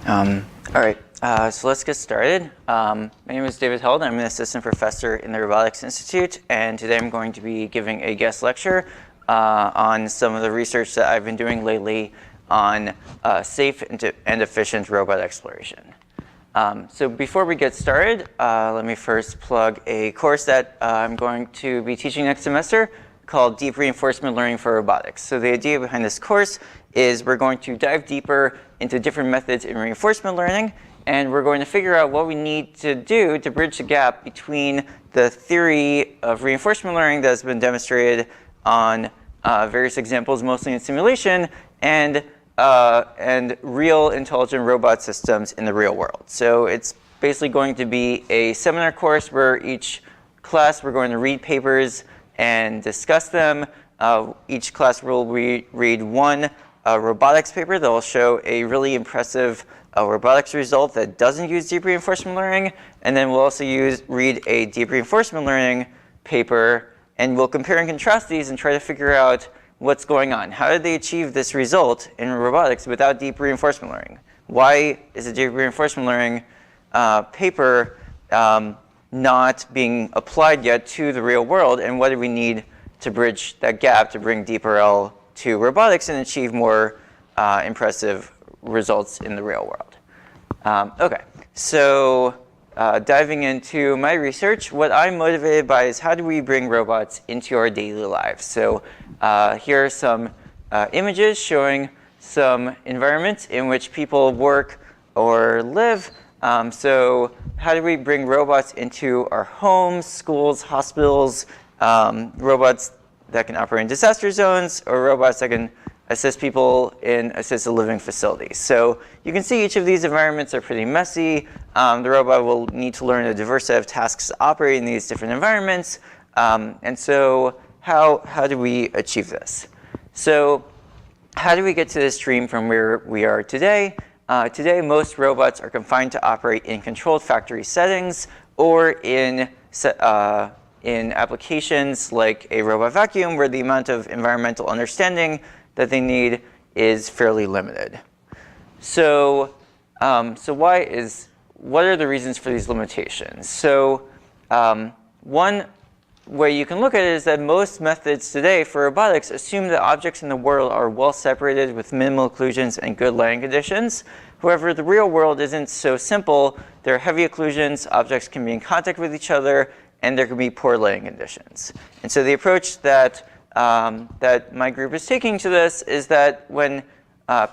All right, so let's get started. My name is David Held. I'm an assistant professor in the Robotics Institute, and today I'm going to be giving a guest lecture on some of the research that I've been doing lately on safe and efficient robot exploration. So before we get started, let me first plug a course that I'm going to be teaching next semester called Deep Reinforcement Learning for Robotics. So the idea behind this course is we're going to dive deeper into different methods in reinforcement learning, and we're going to figure out what we need to do to bridge the gap between the theory of reinforcement learning that has been demonstrated on various examples, mostly in simulation, and real intelligent robot systems in the real world. So it's basically going to be a seminar course where each class we're going to read papers and discuss them. Each class will read one robotics paper that will show a really impressive robotics result that doesn't use deep reinforcement learning. And then we'll also read a deep reinforcement learning paper, and we'll compare and contrast these and try to figure out what's going on. How did they achieve this result in robotics without deep reinforcement learning? Why is a deep reinforcement learning paper not being applied yet to the real world, and what do we need to bridge that gap to bring DeepRL to robotics and achieve more impressive results in the real world? Okay, so diving into my research, what I'm motivated by is how do we bring robots into our daily lives? So here are some images showing some environments in which people work or live. So how do we bring robots into our homes, schools, hospitals, robots that can operate in disaster zones, or robots that can assist people in assisted living facilities? So you can see each of these environments are pretty messy. The robot will need to learn a diverse set of tasks to operate in these different environments. And so how do we achieve this? So how do we get to this dream from where we are today? Today, most robots are confined to operate in controlled factory settings or in applications like a robot vacuum, where the amount of environmental understanding that they need is fairly limited. So, what are the reasons for these limitations? So, one way you can look at it is that most methods today for robotics assume that objects in the world are well separated with minimal occlusions and good lighting conditions. However, the real world isn't so simple. There are heavy occlusions, objects can be in contact with each other, and there can be poor lighting conditions. And so the approach that my group is taking to this is that when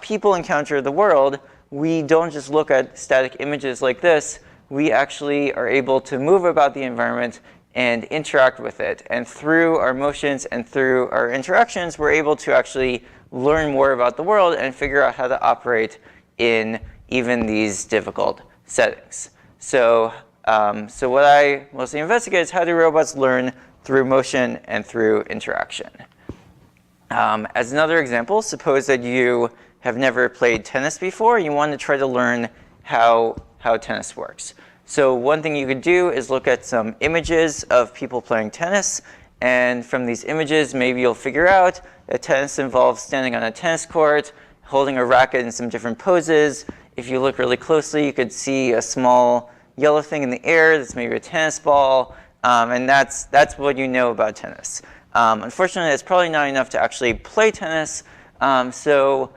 people encounter the world, we don't just look at static images like this. We actually are able to move about the environment and interact with it. And through our motions and through our interactions, we're able to actually learn more about the world and figure out how to operate in even these difficult settings. So what I mostly investigate is how do robots learn through motion and through interaction. As another example, suppose that you have never played tennis before. You want to try to learn how tennis works. So one thing you could do is look at some images of people playing tennis. And from these images, maybe you'll figure out that tennis involves standing on a tennis court, holding a racket in some different poses. If you look really closely, you could see a small yellow thing in the air that's maybe a tennis ball. And that's what you know about tennis. Unfortunately, it's probably not enough to actually play tennis. So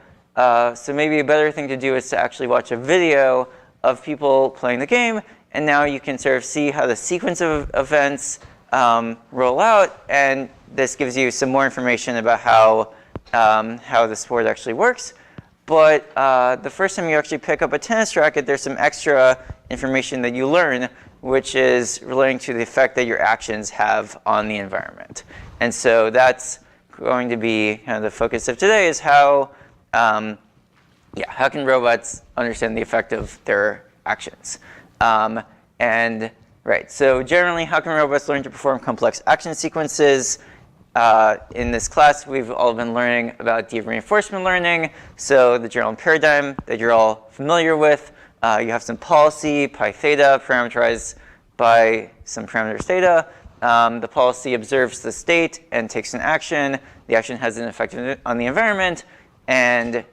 maybe a better thing to do is to actually watch a video of people playing the game. And now you can sort of see how the sequence of events roll out. And this gives you some more information about how the sport actually works. But the first time you actually pick up a tennis racket, there's some extra information that you learn, which is relating to the effect that your actions have on the environment. And so that's going to be kind of the focus of today, is how can robots understand the effect of their actions? So generally, how can robots learn to perform complex action sequences? In this class, we've all been learning about deep reinforcement learning. So the general paradigm that you're all familiar with, you have some policy, pi theta, parameterized by some parameters theta. The policy observes the state and takes an action. The action has an effect on the environment. And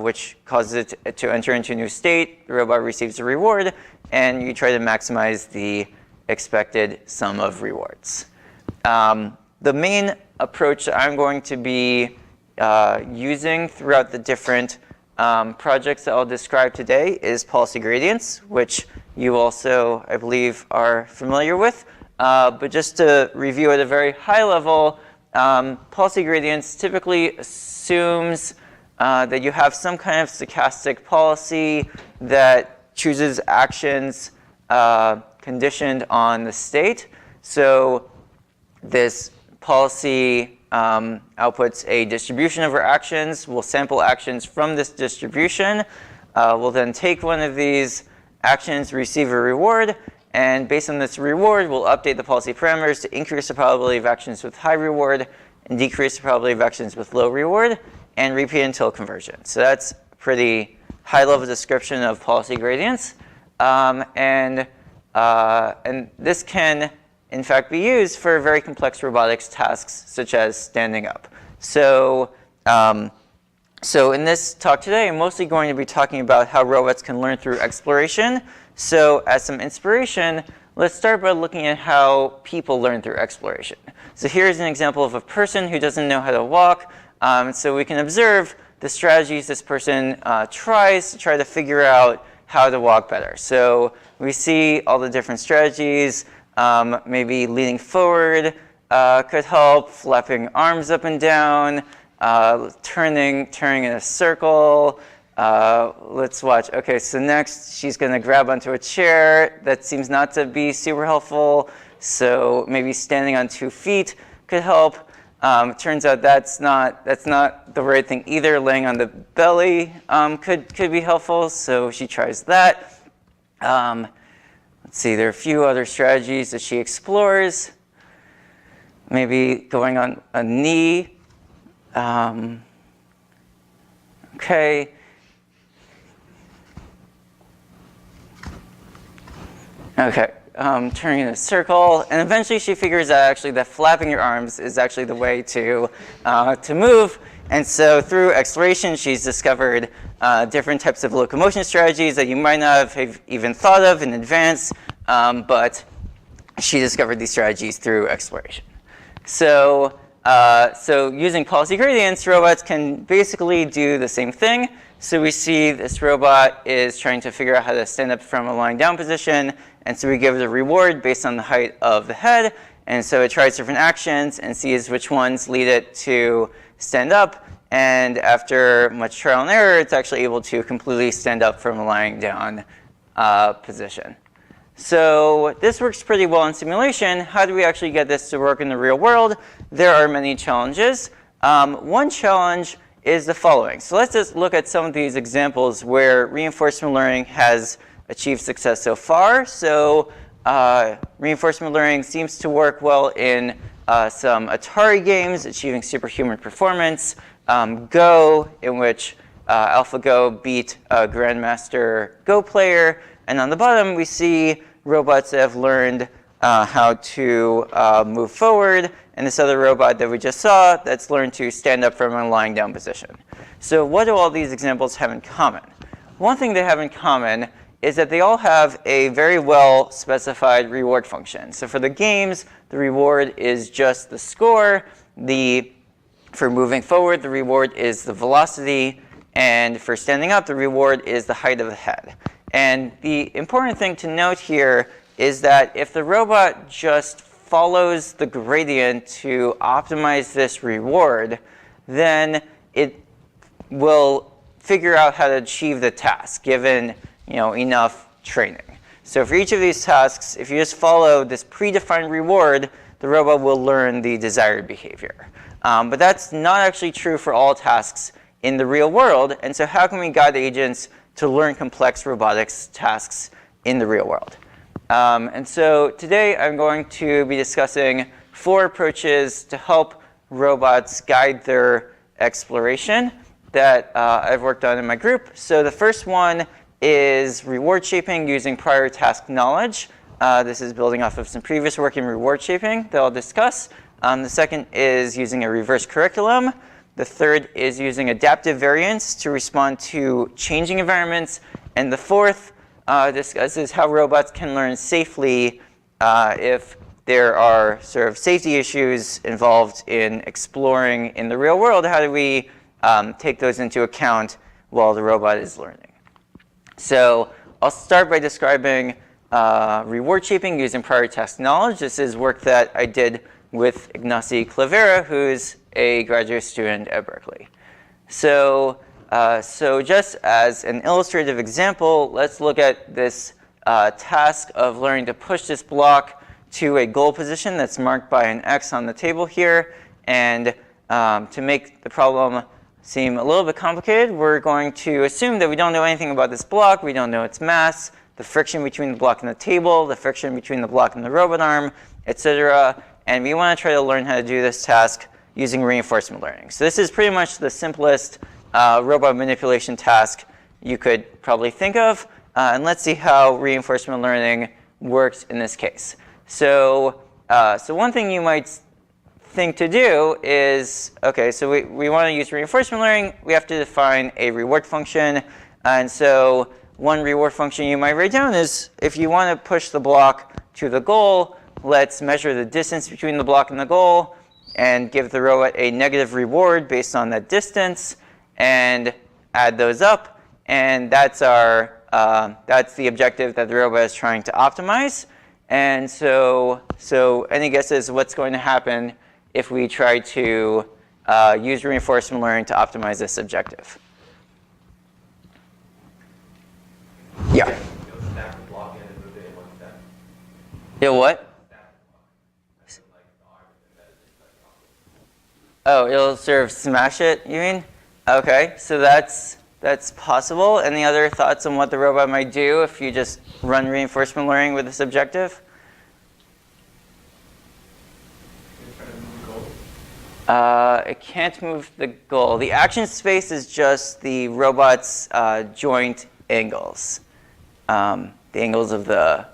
which causes it to enter into a new state. The robot receives a reward, and you try to maximize the expected sum of rewards. The main approach that I'm going to be using throughout the different projects that I'll describe today is policy gradients, which you also, I believe, are familiar with. But just to review at a very high level, policy gradients typically assumes that you have some kind of stochastic policy that chooses actions conditioned on the state. So this policy outputs a distribution of our actions. We'll sample actions from this distribution. We'll then take one of these actions, receive a reward, and based on this reward, we'll update the policy parameters to increase the probability of actions with high reward and decrease the probability of actions with low reward, and repeat until conversion. So that's a pretty high-level description of policy gradients. And this can, in fact, be used for very complex robotics tasks, such as standing up. So in this talk today, I'm mostly going to be talking about how robots can learn through exploration. So as some inspiration, let's start by looking at how people learn through exploration. So here's an example of a person who doesn't know how to walk. So we can observe the strategies this person tries to try to figure out how to walk better. So we see all the different strategies. Maybe leaning forward could help, flapping arms up and down, turning in a circle. Let's watch. OK, so next she's going to grab onto a chair. That seems not to be super helpful. So maybe standing on 2 feet could help. Turns out that's not the right thing either. Laying on the belly could be helpful. So she tries that. Let's see, there are a few other strategies that she explores. Maybe going on a knee. OK. OK, turning in a circle. And eventually she figures out actually that flapping your arms is actually the way to move. And so through exploration, she's discovered different types of locomotion strategies that you might not have even thought of in advance, but she discovered these strategies through exploration. So using policy gradients, robots can basically do the same thing. So we see this robot is trying to figure out how to stand up from a lying down position. And so we give it a reward based on the height of the head. And so it tries different actions and sees which ones lead it to stand up. And after much trial and error, it's actually able to completely stand up from a lying down position. So this works pretty well in simulation. How do we actually get this to work in the real world? There are many challenges. One challenge is the following. So let's just look at some of these examples where reinforcement learning has achieved success so far. So reinforcement learning seems to work well in some Atari games, achieving superhuman performance. Go, in which AlphaGo beat a Grandmaster Go player. And on the bottom, we see robots that have learned how to move forward. And this other robot that we just saw that's learned to stand up from a lying down position. So what do all these examples have in common? One thing they have in common is that they all have a very well specified reward function. So for the games, the reward is just the score. For moving forward, the reward is the velocity. And for standing up, the reward is the height of the head. And the important thing to note here is that if the robot just follows the gradient to optimize this reward, then it will figure out how to achieve the task given enough training. So for each of these tasks, if you just follow this predefined reward, the robot will learn the desired behavior. But that's not actually true for all tasks in the real world. And so how can we guide agents to learn complex robotics tasks in the real world? And so today I'm going to be discussing 4 approaches to help robots guide their exploration that I've worked on in my group. So the first one is reward shaping using prior task knowledge. This is building off of some previous work in reward shaping that I'll discuss. The second is using a reverse curriculum. The third is using adaptive variance to respond to changing environments. And the fourth discusses how robots can learn safely if there are sort of safety issues involved in exploring in the real world. How do we take those into account while the robot is learning? So I'll start by describing reward shaping using prior task knowledge. This is work that I did with Ignacy Clavera, who's a graduate student at Berkeley. So just as an illustrative example, let's look at this task of learning to push this block to a goal position that's marked by an X on the table here. And to make the problem seem a little bit complicated, we're going to assume that we don't know anything about this block. We don't know its mass, the friction between the block and the table, the friction between the block and the robot arm, etc. And we want to try to learn how to do this task using reinforcement learning. So this is pretty much the simplest robot manipulation task you could probably think of. And let's see how reinforcement learning works in this case. So one thing you might think to do is, okay, so we want to use reinforcement learning. We have to define a reward function. And so one reward function you might write down is if you want to push the block to the goal, let's measure the distance between the block and the goal and give the robot a negative reward based on that distance and add those up. And that's the objective that the robot is trying to optimize. And so any guesses what's going to happen if we try to use reinforcement learning to optimize this objective? Yeah. It'll stack the block in and move it in one step. It'll what? Oh, it'll sort of smash it, you mean? Okay, so that's possible. Any other thoughts on what the robot might do if you just run reinforcement learning with this objective? It can't move the goal. The action space is just the robot's joint angles, the angles of the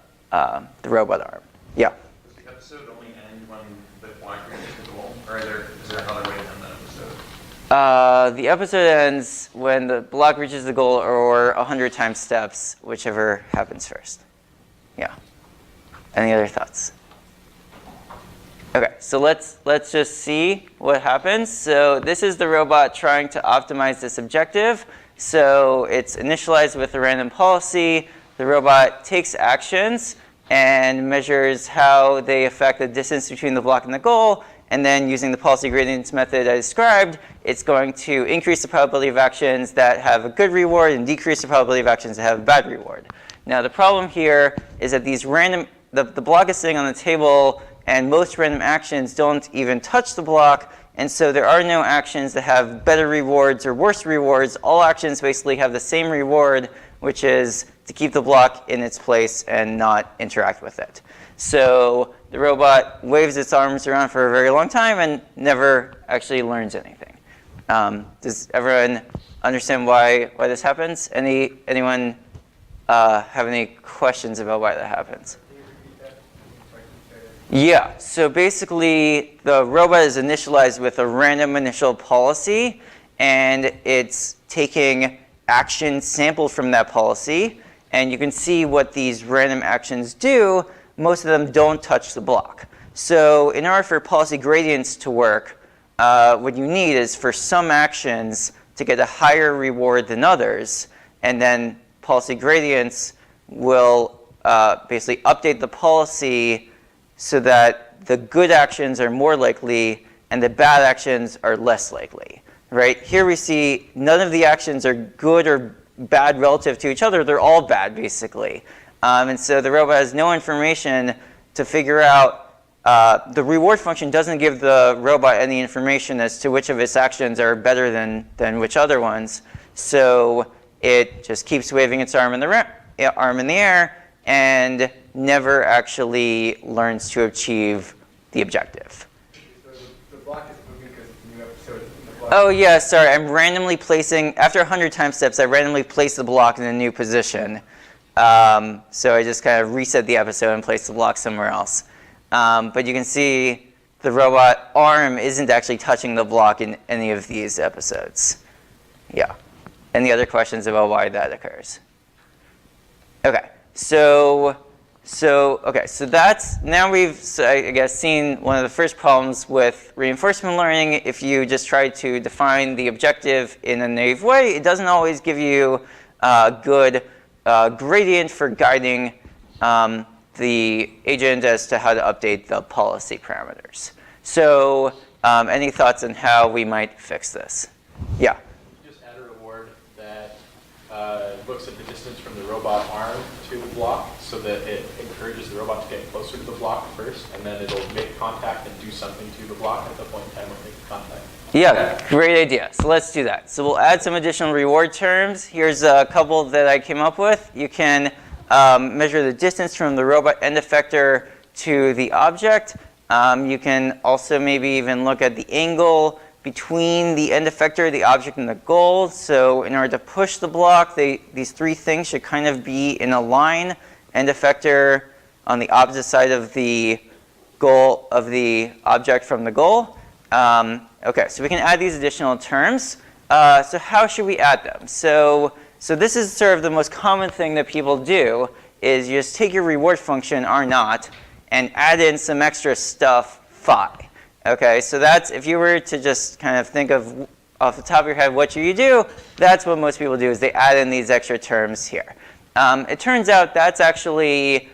robot arm. Yeah. Does the episode only end when the block reaches the goal, or is there another way to end that episode? The episode ends when the block reaches the goal or 100 times steps, whichever happens first. Yeah. Any other thoughts? Okay, so let's just see what happens. So this is the robot trying to optimize this objective. So it's initialized with a random policy. The robot takes actions and measures how they affect the distance between the block and the goal. And then using the policy gradients method I described, it's going to increase the probability of actions that have a good reward and decrease the probability of actions that have a bad reward. Now the problem here is that these the block is sitting on the table and most random actions don't even touch the block. And so there are no actions that have better rewards or worse rewards. All actions basically have the same reward, which is to keep the block in its place and not interact with it. So the robot waves its arms around for a very long time and never actually learns anything. Does everyone understand why this happens? Anyone have any questions about why that happens? Yeah, so basically the robot is initialized with a random initial policy, and it's taking actions sampled from that policy. And you can see what these random actions do. Most of them don't touch the block. So in order for policy gradients to work, what you need is for some actions to get a higher reward than others, and then policy gradients will basically update the policy so that the good actions are more likely and the bad actions are less likely. Right? Here we see none of the actions are good or bad relative to each other. They're all bad, basically. And so the robot has no information to figure out. The reward function doesn't give the robot any information as to which of its actions are better than which other ones. So it just keeps waving its arm in the air and never actually learns to achieve the objective. So the block is moving because it's a new episode. Oh yeah, sorry. I'm randomly placing, after 100 time steps, I randomly place the block in a new position. So I just kind of reset the episode and placed the block somewhere else. But you can see the robot arm isn't actually touching the block in any of these episodes. Yeah. Any other questions about why that occurs? Okay. So that's, now we've, I guess, seen one of the first problems with reinforcement learning. If you just try to define the objective in a naive way, it doesn't always give you a good gradient for guiding the agent as to how to update the policy parameters. So any thoughts on how we might fix this? Yeah? Just add a reward that looks at the distance from the robot arm to the block so that it encourages the robot to get closer to the block first, and then it'll make contact and do something to the block at the point in time when it makes contact. Yeah, great idea. So let's do that. So we'll add some additional reward terms. Here's a couple that I came up with. You can measure the distance from the robot end effector to the object. You can also maybe even look at the angle between the end effector, the object, and the goal. So in order to push the block, these three things should kind of be in a line. End effector on the opposite side of the goal of the object from the goal. Okay, so we can add these additional terms. So how should we add them? So this is sort of the most common thing that people do, is you just take your reward function, R0, and add in some extra stuff, phi. Okay, so that's, if you were to just kind of think of off the top of your head what you do, that's what most people do, is they add in these extra terms here. It turns out that's actually,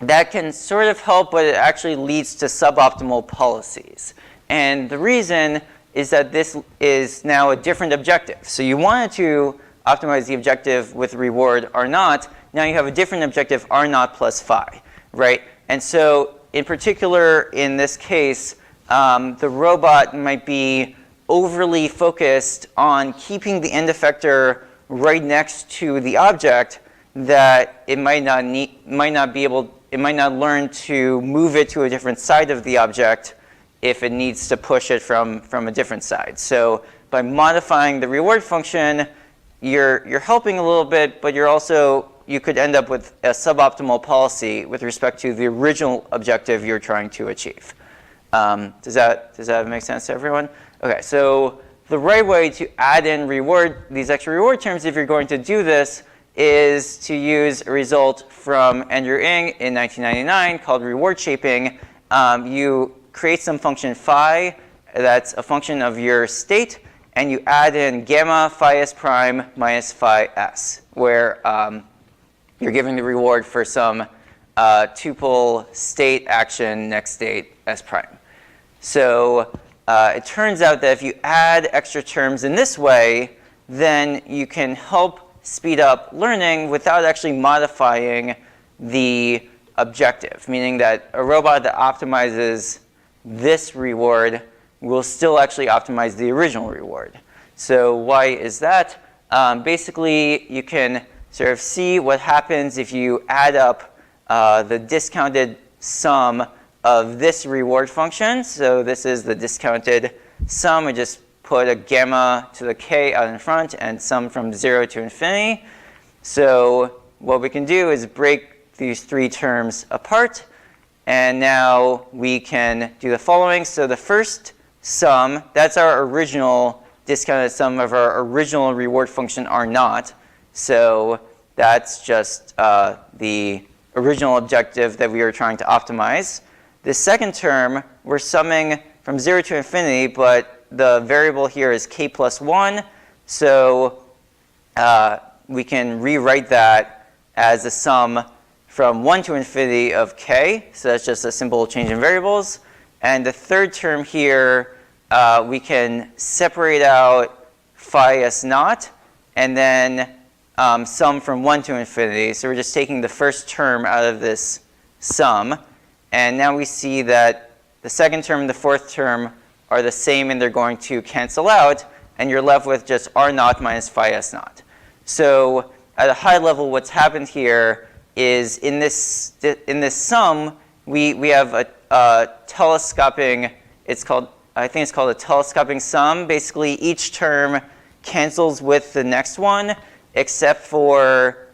that can sort of help, but it actually leads to suboptimal policies. And the reason is that this is now a different objective. So you wanted to optimize the objective with reward R0. Now you have a different objective, R0 plus phi, right? And so in particular, in this case, the robot might be overly focused on keeping the end effector right next to the object, that it might not learn to move it to a different side of the object if it needs to push it from a different side. So by modifying the reward function, you're helping a little bit, but you could end up with a suboptimal policy with respect to the original objective you're trying to achieve. Does that make sense to everyone? Okay, so the right way to add in these extra reward terms, if you're going to do this, is to use a result from Andrew Ng in 1999 called reward shaping. You create some function phi, that's a function of your state, and you add in gamma phi s prime minus phi s, where you're giving the reward for some tuple state action next state s prime. So it turns out that if you add extra terms in this way, then you can help speed up learning without actually modifying the objective, meaning that a robot that optimizes this reward will still actually optimize the original reward. So why is that? Basically, you can sort of see what happens if you add up the discounted sum of this reward function. So this is the discounted sum. We just put a gamma to the k out in front and sum from 0 to infinity. So what we can do is break these three terms apart. And now we can do the following. So the first sum, that's our original discounted sum of our original reward function R0. So that's just the original objective that we were trying to optimize. The second term, we're summing from 0 to infinity, but the variable here is k plus 1. So we can rewrite that as a sum from 1 to infinity of k. So that's just a simple change in variables. And the third term here, we can separate out phi s naught and then sum from 1 to infinity. So we're just taking the first term out of this sum. And now we see that the second term and the fourth term are the same, and they're going to cancel out. And you're left with just R0 minus phi s naught. So at a high level, what's happened here is in this sum, we have a telescoping, I think it's called a telescoping sum. Basically, each term cancels with the next one, except for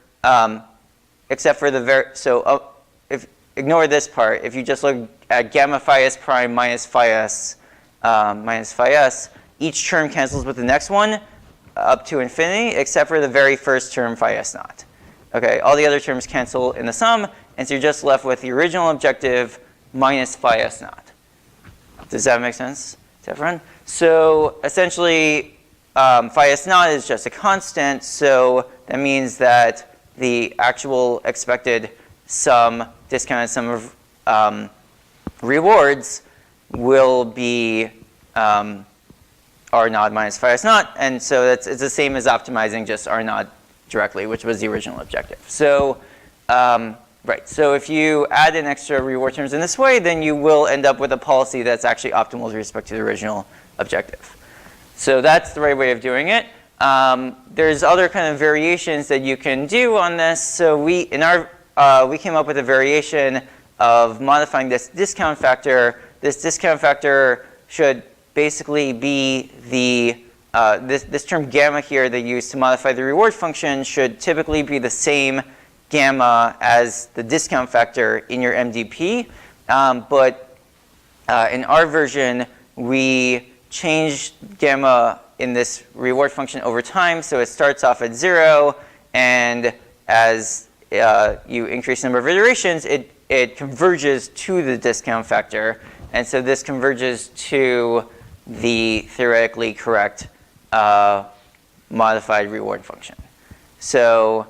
if ignore this part. If you just look at gamma phi s prime minus phi s, each term cancels with the next one up to infinity, except for the very first term phi s naught. Okay, all the other terms cancel in the sum, and so you're just left with the original objective minus phi s naught. Does that make sense to everyone? So essentially, phi s naught is just a constant, so that means that the actual expected sum, discounted sum of rewards will be r naught minus phi s naught, and so it's the same as optimizing just r naught directly, which was the original objective. So, right, so if you add in extra reward terms in this way, then you will end up with a policy that's actually optimal with respect to the original objective. So that's the right way of doing it. There's other kind of variations that you can do on this. So we came up with a variation of modifying this discount factor. This discount factor should basically be the this term gamma here they use to modify the reward function should typically be the same gamma as the discount factor in your MDP. But in our version, we changed gamma in this reward function over time. So it starts off at 0, and as you increase the number of iterations, it converges to the discount factor. And so this converges to the theoretically correct modified reward function. So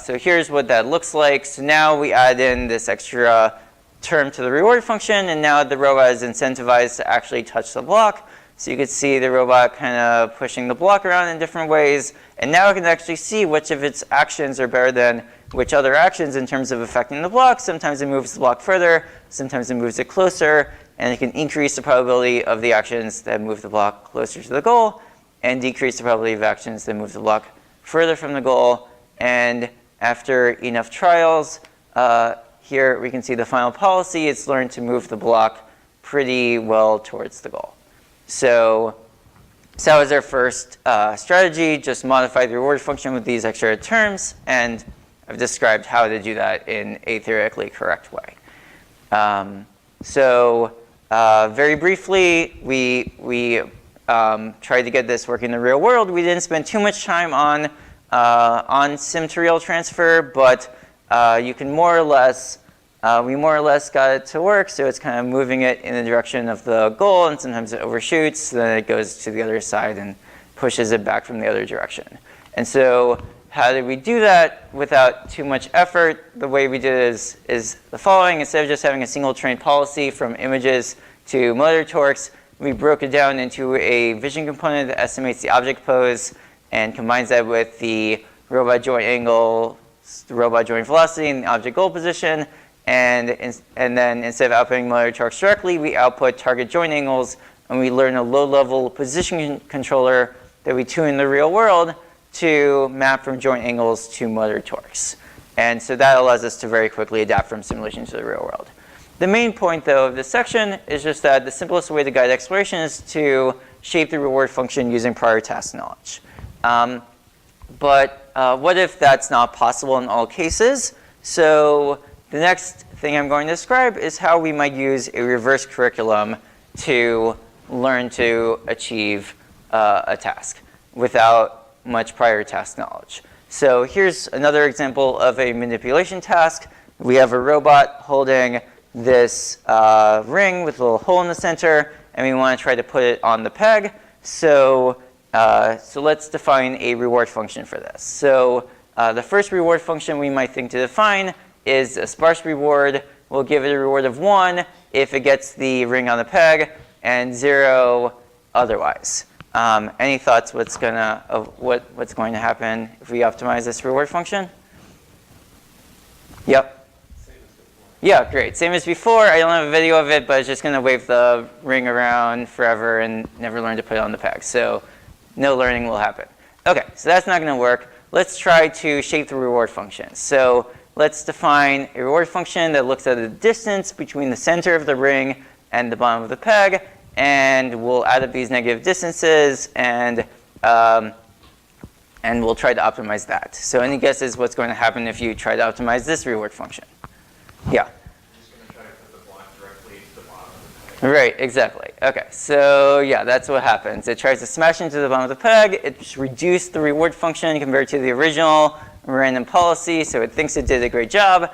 here's what that looks like. So now we add in this extra term to the reward function, and now the robot is incentivized to actually touch the block. So you can see the robot kind of pushing the block around in different ways, and now it can actually see which of its actions are better than which other actions in terms of affecting the block. Sometimes it moves the block further, sometimes it moves it closer, and it can increase the probability of the actions that move the block closer to the goal, and decrease the probability of actions that move the block further from the goal. And after enough trials, here we can see the final policy. It's learned to move the block pretty well towards the goal. So that was our first strategy, just modify the reward function with these extra terms, and I've described how to do that in a theoretically correct way. Very briefly, we tried to get this working in the real world. We didn't spend too much time on sim to real transfer, but you can more or less, we more or less got it to work. So it's kind of moving it in the direction of the goal, and sometimes it overshoots, then it goes to the other side and pushes it back from the other direction. And so how did we do that without too much effort? The way we did it is the following. Instead of just having a single train policy from images to motor torques, we broke it down into a vision component that estimates the object pose and combines that with the robot joint angle, the robot joint velocity, and the object goal position. And then instead of outputting motor torques directly, we output target joint angles, and we learn a low-level position controller that we tune in the real world to map from joint angles to motor torques. And so that allows us to very quickly adapt from simulation to the real world. The main point, though, of this section is just that the simplest way to guide exploration is to shape the reward function using prior task knowledge. But what if that's not possible in all cases? So the next thing I'm going to describe is how we might use a reverse curriculum to learn to achieve a task without much prior task knowledge. So here's another example of a manipulation task. We have a robot holding this ring with a little hole in the center, and we want to try to put it on the peg. So let's define a reward function for this. So the first reward function we might think to define is a sparse reward. We'll give it a reward of 1 if it gets the ring on the peg, and 0 otherwise. Any thoughts what's going to happen if we optimize this reward function? Yep. Yeah, great. Same as before. I don't have a video of it, but it's just going to wave the ring around forever and never learn to put it on the peg. So no learning will happen. OK, so that's not going to work. Let's try to shape the reward function. So let's define a reward function that looks at the distance between the center of the ring and the bottom of the peg. And we'll add up these negative distances, and we'll try to optimize that. So any guesses what's going to happen if you try to optimize this reward function? Yeah. I'm just going to try to put the block directly Right, exactly. Okay, so yeah, that's what happens. It tries to smash into the bottom of the peg. It's reduced the reward function compared to the original random policy, so it thinks it did a great job.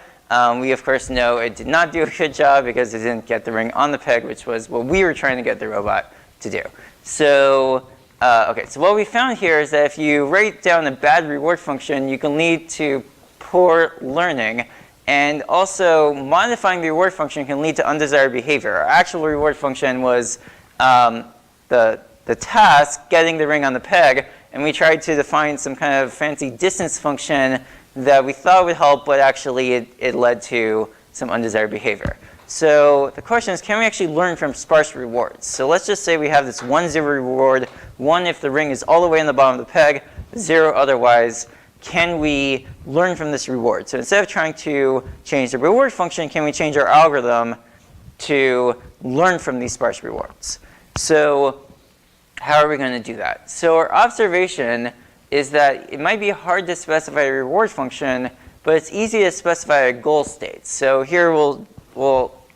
We, of course, know it did not do a good job because it didn't get the ring on the peg, which was what we were trying to get the robot to do. So, okay, so what we found here is that if you write down a bad reward function, you can lead to poor learning. And also, modifying the reward function can lead to undesired behavior. Our actual reward function was the task, getting the ring on the peg, and we tried to define some kind of fancy distance function that we thought would help, but actually it led to some undesired behavior. So the question is, can we actually learn from sparse rewards? So let's just say we have this 1, 0 reward, 1 if the ring is all the way in the bottom of the peg, 0 otherwise. Can we learn from this reward? So instead of trying to change the reward function, can we change our algorithm to learn from these sparse rewards? So how are we going to do that? So our observation is that it might be hard to specify a reward function, but it's easy to specify a goal state. So here we'll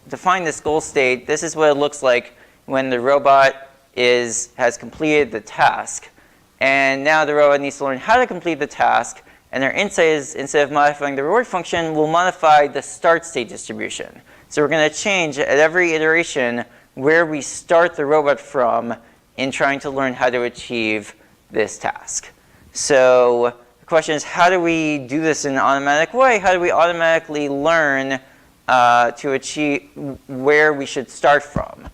define this goal state. This is what it looks like when the robot has completed the task. And now the robot needs to learn how to complete the task. And our insight is, instead of modifying the reward function, we'll modify the start state distribution. So we're going to change at every iteration where we start the robot from in trying to learn how to achieve this task. So the question is, how do we do this in an automatic way? How do we automatically learn to achieve where we should start from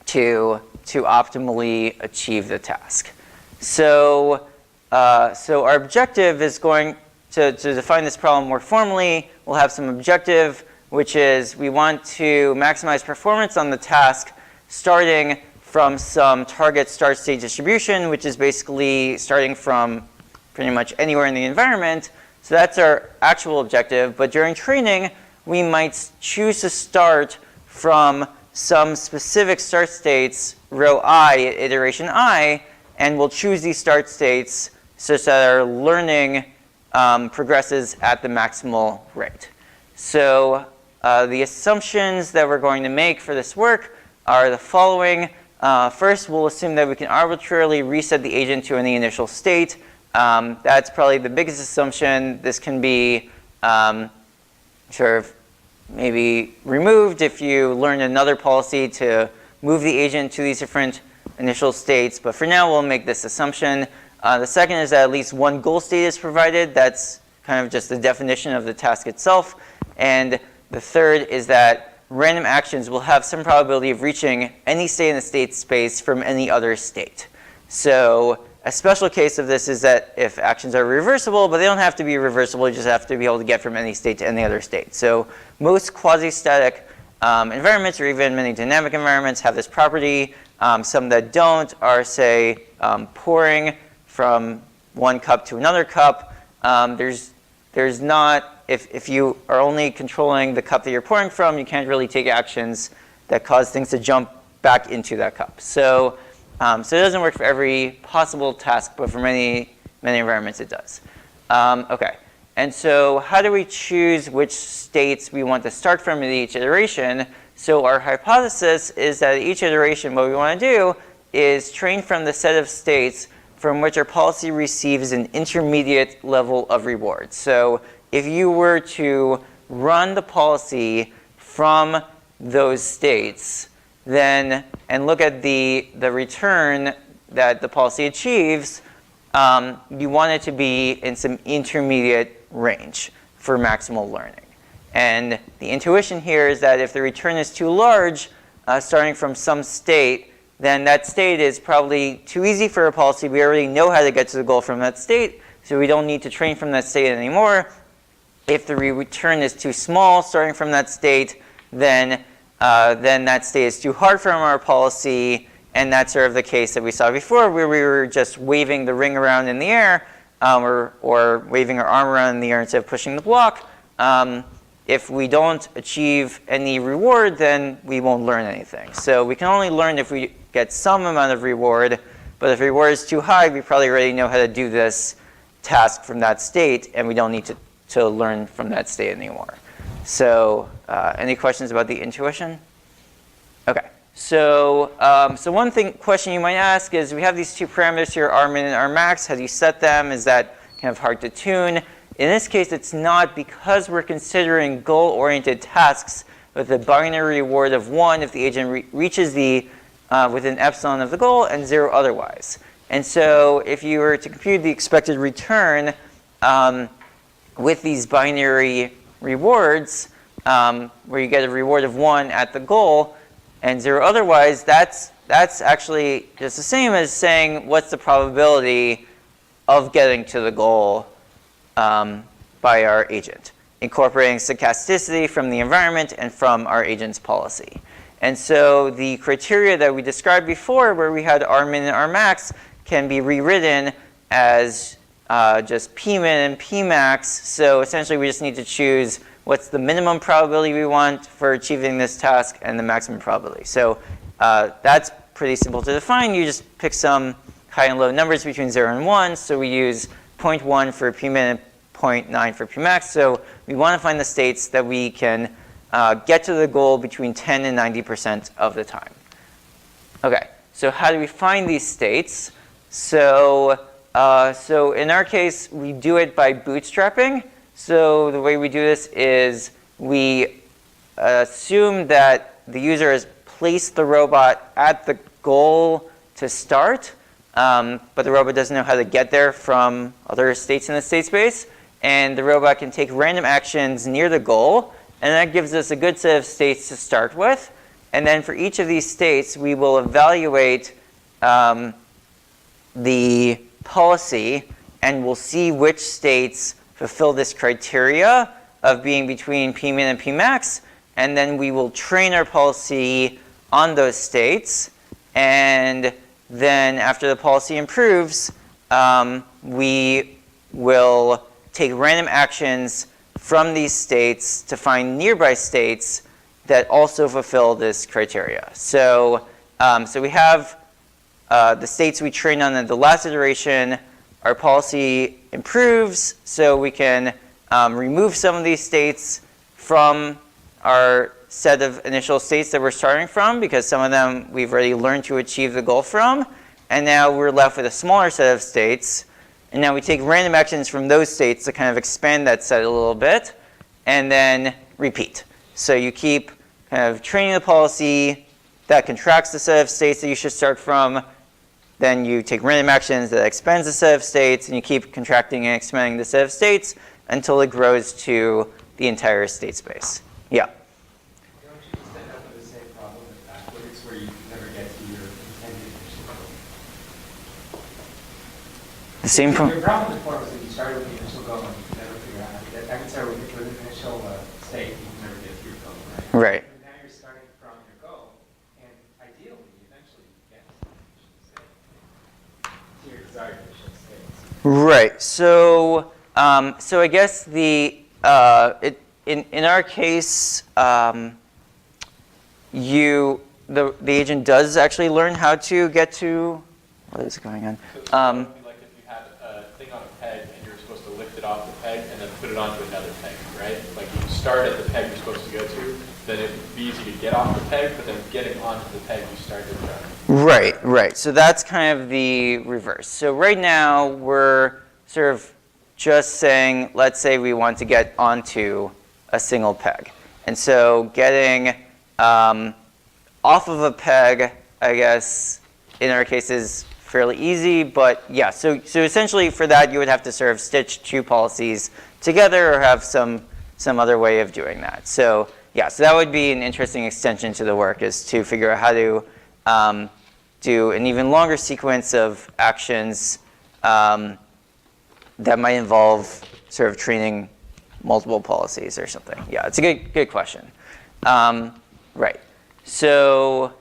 to optimally achieve the task? So our objective is going to define this problem more formally. We'll have some objective, which is we want to maximize performance on the task starting from some target start state distribution, which is basically starting from pretty much anywhere in the environment. So that's our actual objective. But during training, we might choose to start from some specific start states, row I, iteration I, and we'll choose these start states such that our learning progresses at the maximal rate. So the assumptions that we're going to make for this work are the following. First, we'll assume that we can arbitrarily reset the agent to any initial state. That's probably the biggest assumption. This can be sort of maybe removed if you learn another policy to move the agent to these different initial states. But for now, we'll make this assumption. The second is that at least one goal state is provided. That's kind of just the definition of the task itself. And the third is that random actions will have some probability of reaching any state in the state space from any other state. So a special case of this is that if actions are reversible, but they don't have to be reversible, you just have to be able to get from any state to any other state. So most quasi-static environments, or even many dynamic environments, have this property. Some that don't are, say, pouring from one cup to another cup. There's not, if you are only controlling the cup that you're pouring from, you can't really take actions that cause things to jump back into that cup. So it doesn't work for every possible task, but for many environments it does. Okay, and so how do we choose which states we want to start from in each iteration? So our hypothesis is that at each iteration, what we want to do is train from the set of states from which our policy receives an intermediate level of reward. So if you were to run the policy from those states, then and look at the return that the policy achieves, you want it to be in some intermediate range for maximal learning. And the intuition here is that if the return is too large, starting from some state, then that state is probably too easy for a policy. We already know how to get to the goal from that state, so we don't need to train from that state anymore. If the return is too small starting from that state, then that state is too hard from our policy, and that's sort of the case that we saw before, where we were just waving the ring around in the air, or waving our arm around in the air instead of pushing the block. If we don't achieve any reward, then we won't learn anything. So we can only learn if we get some amount of reward, but if the reward is too high, we probably already know how to do this task from that state, and we don't need to learn from that state anymore. So any questions about the intuition? So, so one question you might ask is, we have these two parameters here, rmin and rmax. How do you set them? Is that kind of hard to tune? In this case, it's not, because we're considering goal-oriented tasks with a binary reward of 1 if the agent reaches the within epsilon of the goal and 0 otherwise. And so if you were to compute the expected return with these binary rewards, where you get a reward of 1 at the goal and 0 otherwise, that's actually just the same as saying what's the probability of getting to the goal by our agent, incorporating stochasticity from the environment and from our agent's policy. And so the criteria that we described before, where we had rmin and rmax, can be rewritten as just pmin and pmax. So essentially, we just need to choose what's the minimum probability we want for achieving this task and the maximum probability. So that's pretty simple to define. You just pick some high and low numbers between 0 and 1. So we use 0.1 for pmin and 0.9 for pmax. So we want to find the states that we can get to the goal between 10 and 90% of the time. Okay, so how do we find these states? So, so in our case, we do it by bootstrapping. So the way we do this is we assume that the user has placed the robot at the goal to start, but the robot doesn't know how to get there from other states in the state space. And the robot can take random actions near the goal, and that gives us a good set of states to start with. And then for each of these states, we will evaluate the policy, and we'll see which states fulfill this criteria of being between pmin and pmax. And then we will train our policy on those states. And then after the policy improves, we will take random actions from these states to find nearby states that also fulfill this criteria. So, so we have the states we trained on in the last iteration. Our policy improves, so we can remove some of these states from our set of initial states that we're starting from, because some of them we've already learned to achieve the goal from. And now we're left with a smaller set of states. And now we take random actions from those states to kind of expand that set a little bit, and then repeat. So you keep kind of training the policy that contracts the set of states that you should start from. Then you take random actions that expands the set of states, and you keep contracting and expanding the set of states until it grows to the entire state space. Yeah? Don't you just end up with the same problem with backwards, where you never get to your intended initial goal? The same Your problem before was that you started with the initial goal and you never figure out how to get. I can start with the initial state, you can never get to your goal, right? Right. And now you're starting from your goal, and ideally, eventually, you get to the initial state, to your desired initial states. Right. So, so I guess the in our case, the agent does actually learn how to get to. What is going on? So it would be like if you had a thing on a peg and you're supposed to lift it off the peg and then put it onto another peg, right? Like you start at the peg you're supposed to go to, then it would be easy to get off the peg, but then getting onto the peg you started from. Right, right. So that's kind of the reverse. So right now we're sort of just saying, let's say we want to get onto a single peg. And so getting off of a peg, I guess, in our case is fairly easy. But yeah, so essentially for that, you would have to sort of stitch two policies together or have some other way of doing that. So yeah, so that would be an interesting extension to the work, is to figure out how to do an even longer sequence of actions that might involve sort of training multiple policies or something. Yeah, it's a good question. Right. So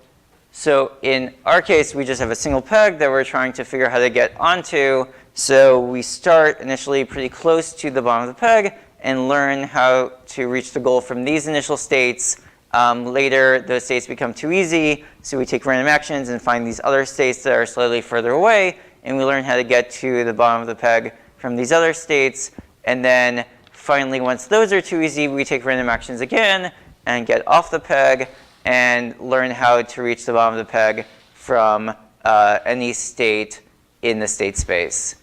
in our case, we just have a single peg that we're trying to figure out how to get onto. So we start initially pretty close to the bottom of the peg and learn how to reach the goal from these initial states. Later, those states become too easy, so we take random actions and find these other states that are slightly further away, and we learn how to get to the bottom of the peg from these other states. And then finally, once those are too easy, we take random actions again and get off the peg. and learn how to reach the bottom of the peg from any state in the state space.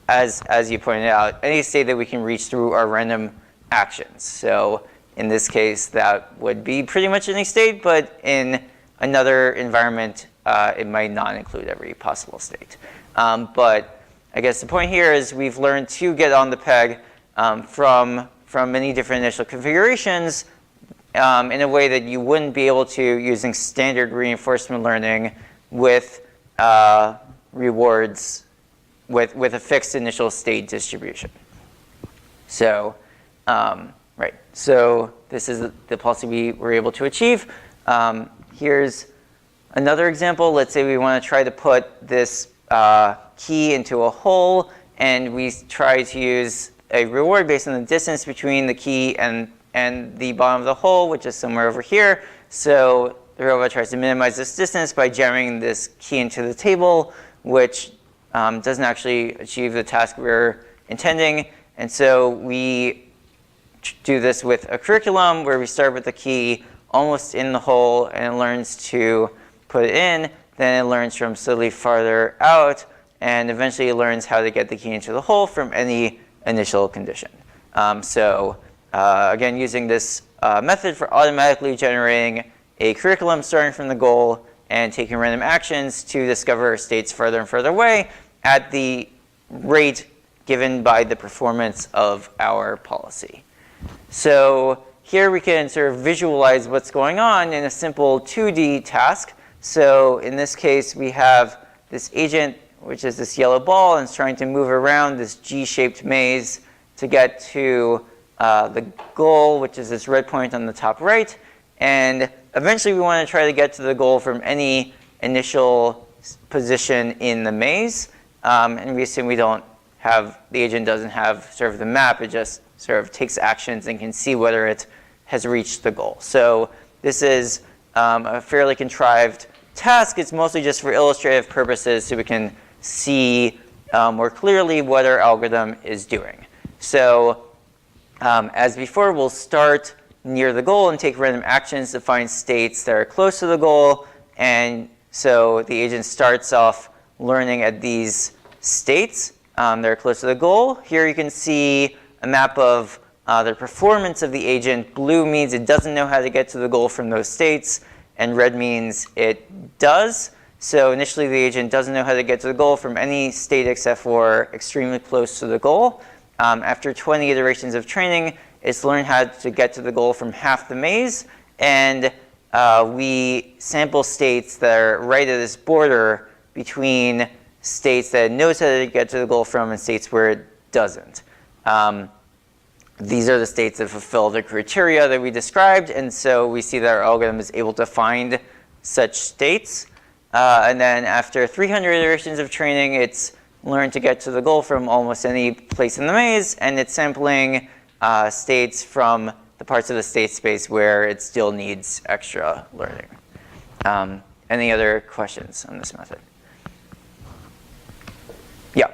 As you pointed out, any state that we can reach through our random actions. So in this case, that would be pretty much any state, but in another environment, it might not include every possible state. But I guess the point here is we've learned to get on the peg from many different initial configurations in a way that you wouldn't be able to using standard reinforcement learning with rewards with a fixed initial state distribution. So, right. So this is the policy we were able to achieve. Here's another example. Let's say we want to try to put this key into a hole, and we try to use a reward based on the distance between the key and the bottom of the hole, which is somewhere over here. So the robot tries to minimize this distance by jamming this key into the table, which doesn't actually achieve the task we're intending. And so we do this with a curriculum where we start with the key almost in the hole, and it learns to put it in. Then it learns from slowly farther out, and eventually it learns how to get the key into the hole from any initial condition. Again, using this method for automatically generating a curriculum starting from the goal and taking random actions to discover states further and further away at the rate given by the performance of our policy. So here we can sort of visualize what's going on in a simple 2D task. So in this case, we have this agent, which is this yellow ball, and it's trying to move around this G-shaped maze to get to the goal, which is this red point on the top right. And eventually we want to try to get to the goal from any initial position in the maze. And we assume the agent doesn't have sort of the map. It just sort of takes actions and can see whether it has reached the goal. So this is a fairly contrived task. It's mostly just for illustrative purposes so we can see more clearly what our algorithm is doing. So as before, we'll start near the goal and take random actions to find states that are close to the goal. And so the agent starts off learning at these states that are close to the goal. Here you can see a map of the performance of the agent. Blue means it doesn't know how to get to the goal from those states, and red means it does. So initially the agent doesn't know how to get to the goal from any state except for extremely close to the goal. After 20 iterations of training, it's learned how to get to the goal from half the maze, and we sample states that are right at this border between states that it knows how to get to the goal from and states where it doesn't. These are the states that fulfill the criteria that we described, and so we see that our algorithm is able to find such states. And then after 300 iterations of training, it's learned to get to the goal from almost any place in the maze, and it's sampling states from the parts of the state space where it still needs extra learning. Any other questions on this method? Yeah.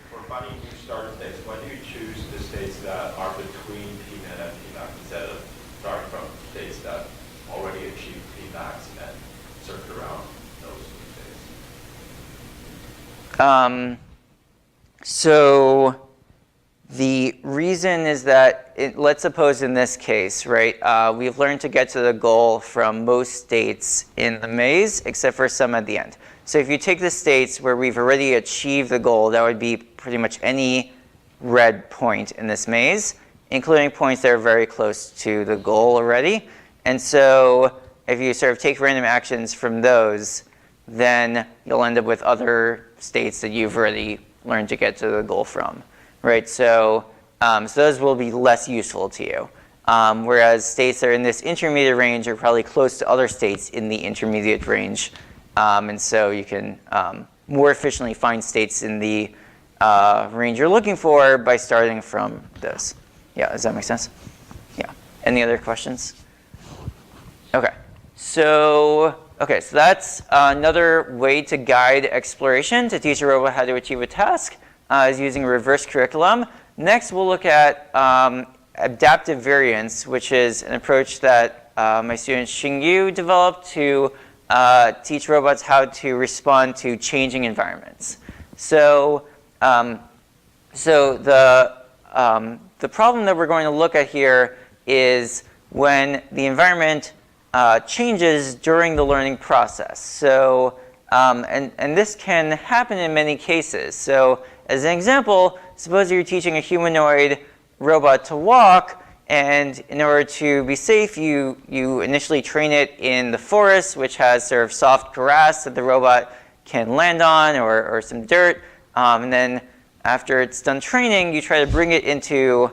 For finding new start states, why do you choose the states that are between Pmax and Pmax instead of starting from states that already achieve Pmax and then search around those new states? So the reason is that, let's suppose in this case, right, we've learned to get to the goal from most states in the maze, except for some at the end. So if you take the states where we've already achieved the goal, that would be pretty much any red point in this maze, including points that are very close to the goal already. And so if you sort of take random actions from those, then you'll end up with other states that you've already learned to get to the goal from, right? So, so those will be less useful to you. Whereas states that are in this intermediate range are probably close to other states in the intermediate range. And so you can more efficiently find states in the range you're looking for by starting from this. Yeah, does that make sense? Yeah. Any other questions? Okay. So that's another way to guide exploration to teach a robot how to achieve a task is using a reverse curriculum. Next, we'll look at adaptive variance, which is an approach that my student Xingyu developed to teach robots how to respond to changing environments. So, the problem that we're going to look at here is when the environment changes during the learning process. So, and this can happen in many cases. So, as an example, suppose you're teaching a humanoid robot to walk, and in order to be safe, you initially train it in the forest, which has sort of soft grass that the robot can land on, or some dirt. And then after it's done training, you try to bring it into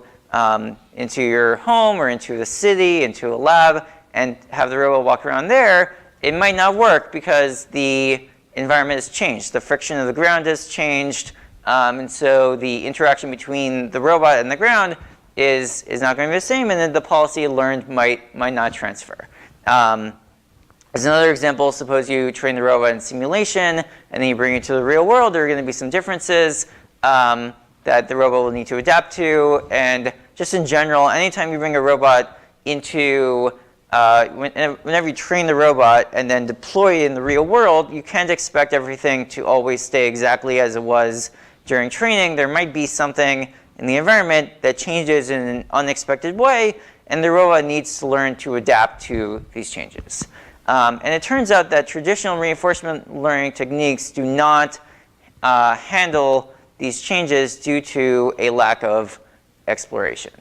your home or into the city, into a lab, and have the robot walk around there. It might not work because the environment has changed. The friction of the ground has changed. And so the interaction between the robot and the ground is not going to be the same, and then the policy learned might not transfer. As another example, suppose you train the robot in simulation, and then you bring it to the real world. There are going to be some differences that the robot will need to adapt to. And just in general, anytime you bring a robot into, whenever you train the robot and then deploy it in the real world, you can't expect everything to always stay exactly as it was during training. There might be something in the environment that changes in an unexpected way, and the robot needs to learn to adapt to these changes. And it turns out that traditional reinforcement learning techniques do not handle these changes due to a lack of exploration.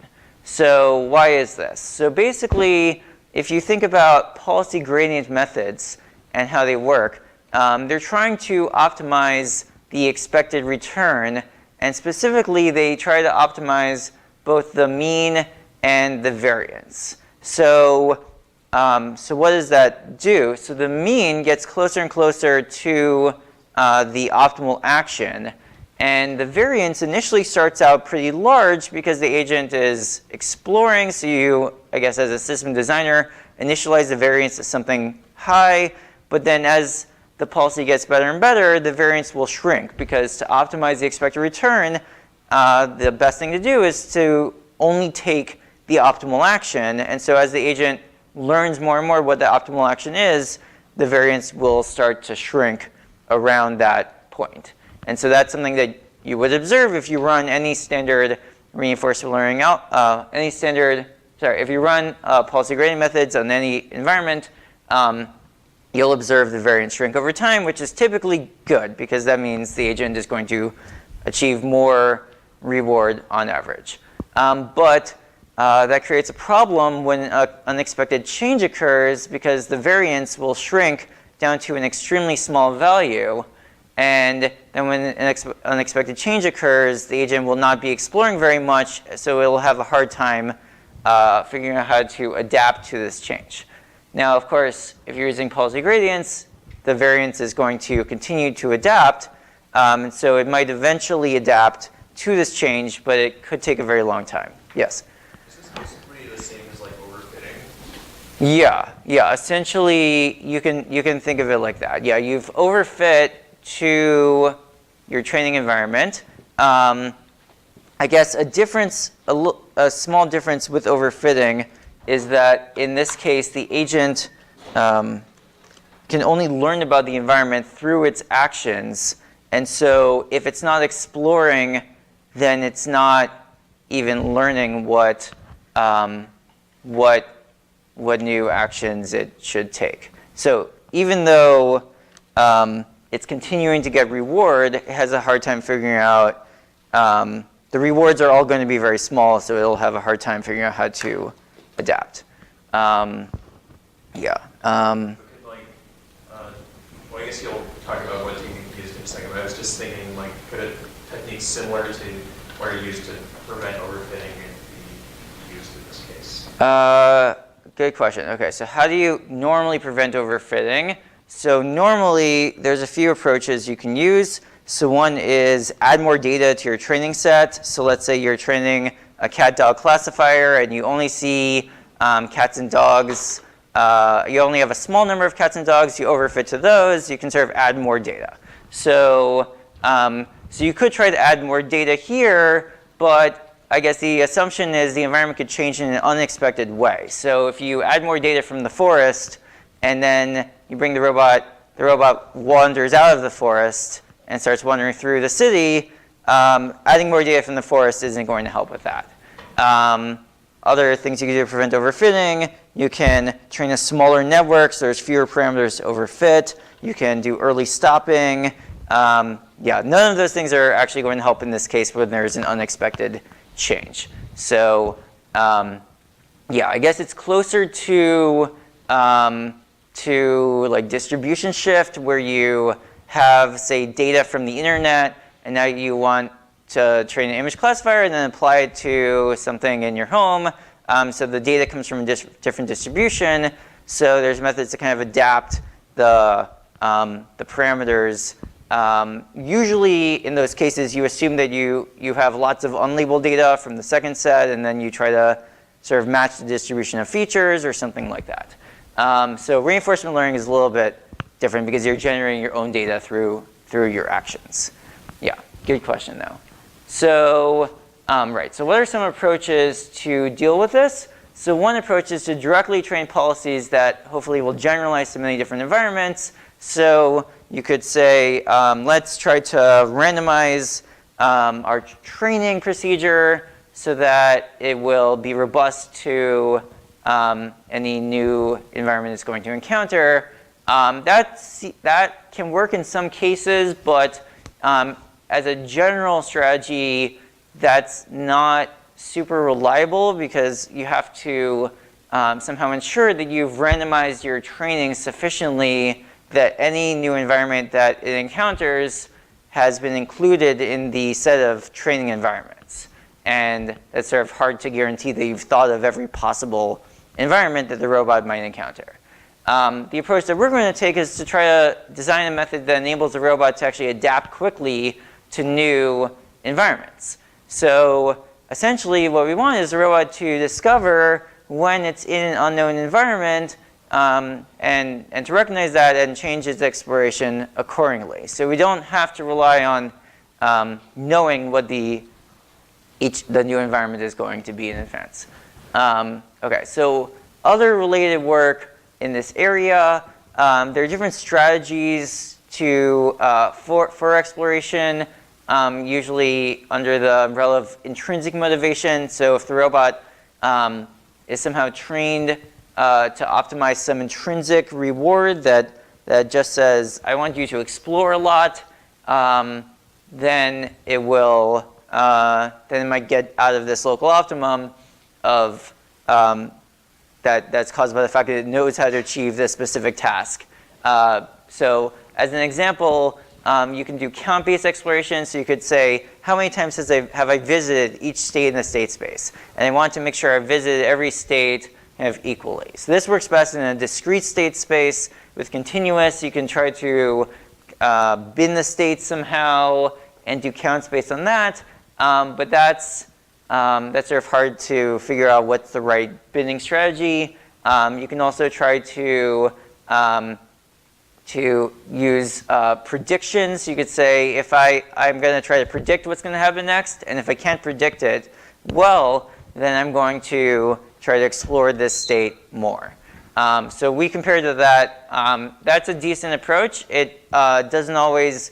So why is this? So basically, if you think about policy gradient methods and how they work, they're trying to optimize the expected return, and specifically they try to optimize both the mean and the variance. So what does that do? So the mean gets closer and closer to the optimal action, and the variance initially starts out pretty large because the agent is exploring. So you, I guess as a system designer, initialize the variance as something high, but then as the policy gets better and better, the variance will shrink, because to optimize the expected return, the best thing to do is to only take the optimal action. And so as the agent learns more and more what the optimal action is, the variance will start to shrink around that point. And so that's something that you would observe if you run any standard reinforcement learning if you run policy gradient methods on any environment, you'll observe the variance shrink over time, which is typically good because that means the agent is going to achieve more reward on average. But that creates a problem when an unexpected change occurs, because the variance will shrink down to an extremely small value. And then when an unexpected change occurs, the agent will not be exploring very much, so it will have a hard time figuring out how to adapt to this change. Now, of course, if you're using policy gradients, the variance is going to continue to adapt, and so it might eventually adapt to this change, but it could take a very long time. Yes? Is this basically the same as like overfitting? Yeah. Essentially, you can think of it like that. Yeah, you've overfit to your training environment. I guess a small difference with overfitting is that in this case, the agent can only learn about the environment through its actions. And so if it's not exploring, then it's not even learning what new actions it should take. So even though it's continuing to get reward, it has a hard time figuring out, the rewards are all going to be very small, so it'll have a hard time figuring out how to adapt. Well, I guess you'll talk about what technique you used in a second, but I was just thinking, like, could a technique similar to what are used to prevent overfitting be used in this case? Good question. Okay, so how do you normally prevent overfitting? So normally, there's a few approaches you can use. So one is add more data to your training set. So let's say you're training a cat-dog classifier, and you only see cats and dogs. You only have a small number of cats and dogs. You overfit to those. You can sort of add more data. So you could try to add more data here, but I guess the assumption is the environment could change in an unexpected way. So if you add more data from the forest, and then you bring the robot wanders out of the forest and starts wandering through the city, adding more data from the forest isn't going to help with that. Other things you can do to prevent overfitting, you can train a smaller network so there's fewer parameters to overfit. You can do early stopping. Yeah, none of those things are actually going to help in this case when there's an unexpected change. So yeah, I guess it's closer to like distribution shift, where you have, say, data from the internet, and now you want to train an image classifier and then apply it to something in your home. So the data comes from a different distribution. So there's methods to kind of adapt the parameters. Usually in those cases, you assume that you have lots of unlabeled data from the second set, and then you try to sort of match the distribution of features or something like that. So reinforcement learning is a little bit different because you're generating your own data through your actions. Yeah, good question though. So, right, so what are some approaches to deal with this? So one approach is to directly train policies that hopefully will generalize to many different environments. So you could say, let's try to randomize our training procedure so that it will be robust to any new environment it's going to encounter. That can work in some cases, but as a general strategy, that's not super reliable because you have to somehow ensure that you've randomized your training sufficiently that any new environment that it encounters has been included in the set of training environments. And it's sort of hard to guarantee that you've thought of every possible environment that the robot might encounter. The approach that we're going to take is to try to design a method that enables the robot to actually adapt quickly to new environments. So essentially what we want is the robot to discover when it's in an unknown environment and to recognize that and change its exploration accordingly. So we don't have to rely on knowing what the new environment is going to be in advance. Okay, so other related work in this area, there are different strategies for exploration, usually under the umbrella of intrinsic motivation. So if the robot is somehow trained to optimize some intrinsic reward that just says, I want you to explore a lot, then it will then it might get out of this local optimum of that's caused by the fact that it knows how to achieve this specific task. So as an example, you can do count-based exploration. So you could say, how many times have I visited each state in the state space? And I want to make sure I visited every state kind of equally. So this works best in a discrete state space. With continuous, you can try to bin the states somehow and do counts based on that. But that's sort of hard to figure out what's the right binning strategy. You can also try to use predictions. You could say, if I'm going to try to predict what's going to happen next, and if I can't predict it well, then I'm going to try to explore this state more. So we compare to that. That's a decent approach. It doesn't always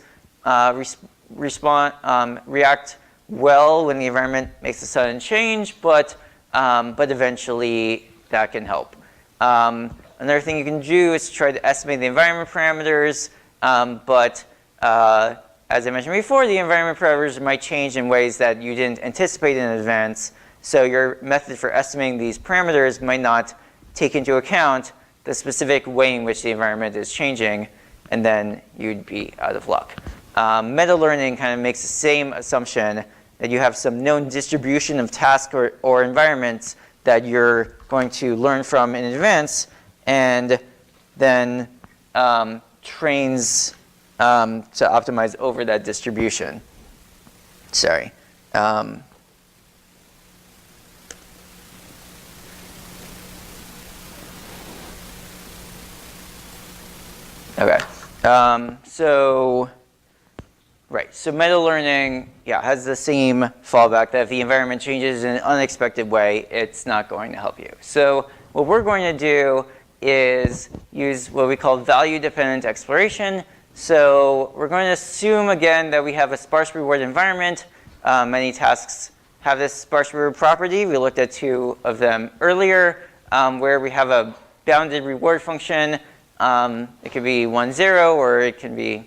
react well when the environment makes a sudden change, but eventually that can help. Another thing you can do is to try to estimate the environment parameters, but as I mentioned before, the environment parameters might change in ways that you didn't anticipate in advance. So your method for estimating these parameters might not take into account the specific way in which the environment is changing, and then you'd be out of luck. Meta-learning kind of makes the same assumption that you have some known distribution of tasks or environments that you're going to learn from in advance, and then trains to optimize over that distribution. Sorry. Okay. So Right. So meta learning, yeah, has the same fallback that if the environment changes in an unexpected way, it's not going to help you. So what we're going to do is use what we call value-dependent exploration. So we're going to assume, again, that we have a sparse reward environment. Many tasks have this sparse reward property. We looked at 2 of them earlier, where we have a bounded reward function. It could be 1, 0, or it can be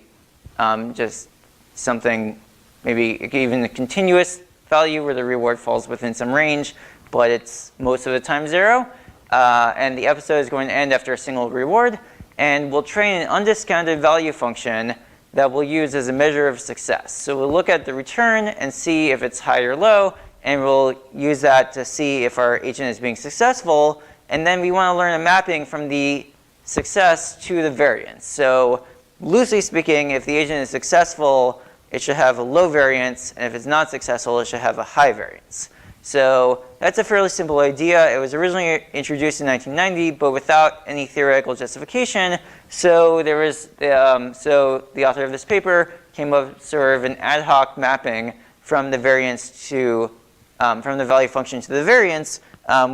just something, maybe even a continuous value where the reward falls within some range, but it's most of the time 0. And the episode is going to end after a single reward. And we'll train an undiscounted value function that we'll use as a measure of success. So we'll look at the return and see if it's high or low, and we'll use that to see if our agent is being successful. And then we want to learn a mapping from the success to the variance. So loosely speaking, if the agent is successful, it should have a low variance, and if it's not successful, it should have a high variance. So that's a fairly simple idea. It was originally introduced in 1990, but without any theoretical justification. So there was, so the author of this paper came up with sort of an ad hoc mapping from the variance to, from the value function to the variance.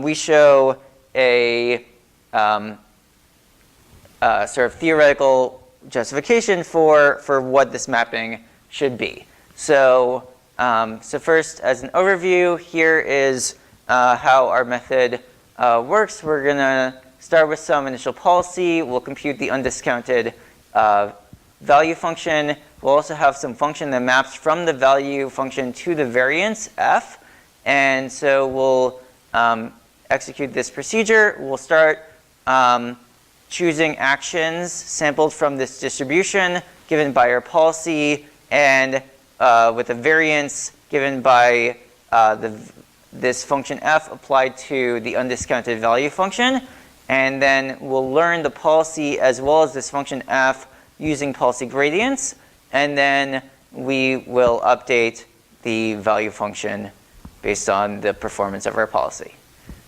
We show a sort of theoretical justification for what this mapping should be. So, so first, as an overview, here is how our method works. We're going to start with some initial policy. We'll compute the undiscounted value function. We'll also have some function that maps from the value function to the variance, f. And so we'll execute this procedure. We'll start choosing actions sampled from this distribution given by our policy, and with a variance given by this function f applied to the undiscounted value function. And then we'll learn the policy as well as this function f using policy gradients. And then we will update the value function based on the performance of our policy.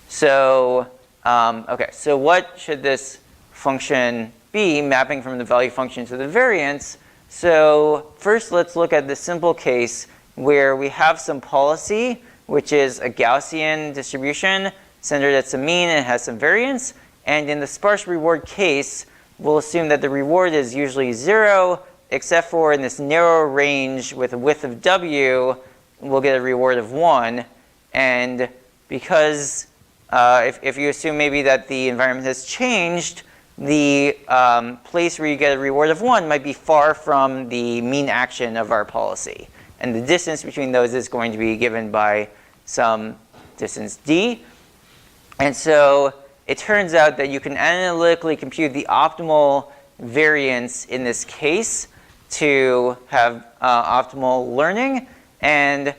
So, okay, so what should this function be, mapping from the value function to the variance? So first, let's look at the simple case where we have some policy, which is a Gaussian distribution centered at some mean and has some variance. And in the sparse reward case, we'll assume that the reward is usually 0, except for in this narrow range with a width of w, we'll get a reward of 1. And because if you assume maybe that the environment has changed, the place where you get a reward of 1 might be far from the mean action of our policy. And the distance between those is going to be given by some distance d. And so it turns out that you can analytically compute the optimal variance in this case to have optimal learning. And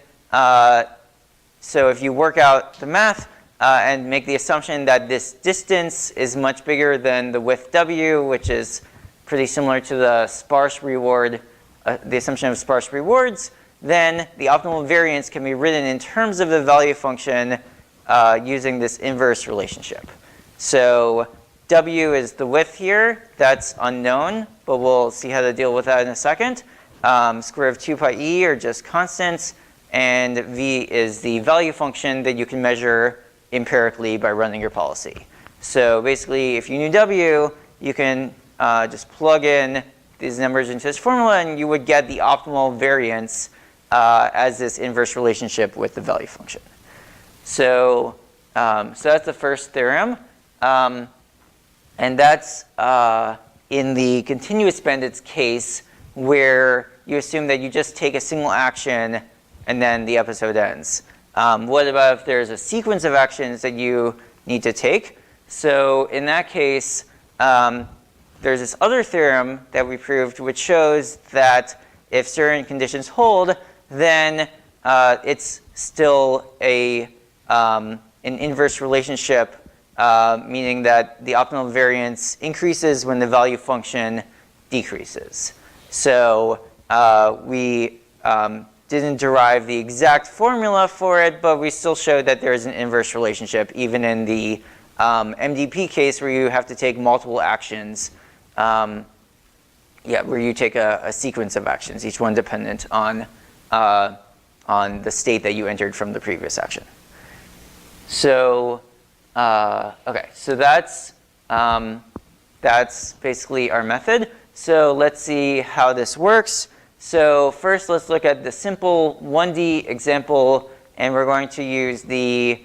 so if you work out the math, and make the assumption that this distance is much bigger than the width w, which is pretty similar to the sparse reward, the assumption of sparse rewards, then the optimal variance can be written in terms of the value function using this inverse relationship. So w is the width here. That's unknown, but we'll see how to deal with that in a second. Square root of 2 pi e are just constants, and v is the value function that you can measure empirically by running your policy. So basically, if you knew w, you can just plug in these numbers into this formula, and you would get the optimal variance as this inverse relationship with the value function. So, so that's the first theorem. And that's in the continuous bandits case, where you assume that you just take a single action and then the episode ends. What about if there's a sequence of actions that you need to take? So in that case, there's this other theorem that we proved, which shows that if certain conditions hold, then it's still an inverse relationship, meaning that the optimal variance increases when the value function decreases. So we didn't derive the exact formula for it, but we still showed that there is an inverse relationship, even in the MDP case where you have to take multiple actions. yeah, where you take a sequence of actions, each one dependent on the state that you entered from the previous action. So, okay, so that's basically our method. So let's see how this works. So first, let's look at the simple 1D example, and we're going to use the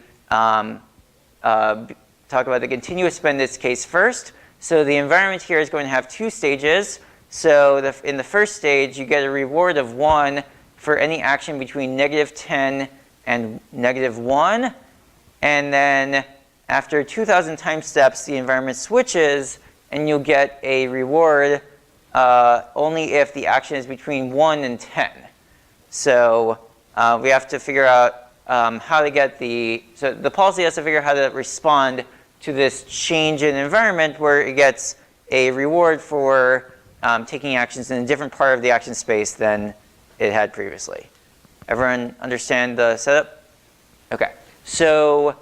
talk about the continuous bandits case first. So the environment here is going to have two stages. So in the first stage, you get a reward of 1 for any action between -10 and -1. And then after 2,000 time steps, the environment switches, and you'll get a reward only if the action is between 1 and 10. So we have to figure out how to get so the policy has to figure out how to respond to this change in environment where it gets a reward for taking actions in a different part of the action space than it had previously. Everyone understand the setup? Okay, so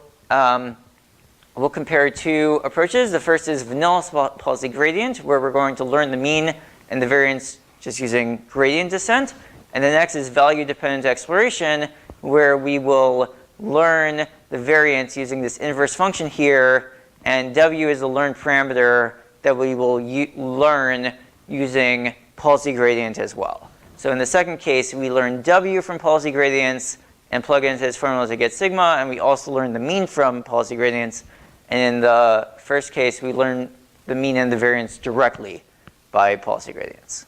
we'll compare two approaches. The first is vanilla policy gradient, where we're going to learn the mean and the variance just using gradient descent. And the next is value-dependent exploration, where we will learn the variance using this inverse function here, and W is the learned parameter that we will learn using policy gradient as well. So in the second case, we learn W from policy gradients and plug into this formula to get sigma, and we also learn the mean from policy gradients. And in the first case, we learn the mean and the variance directly by policy gradients.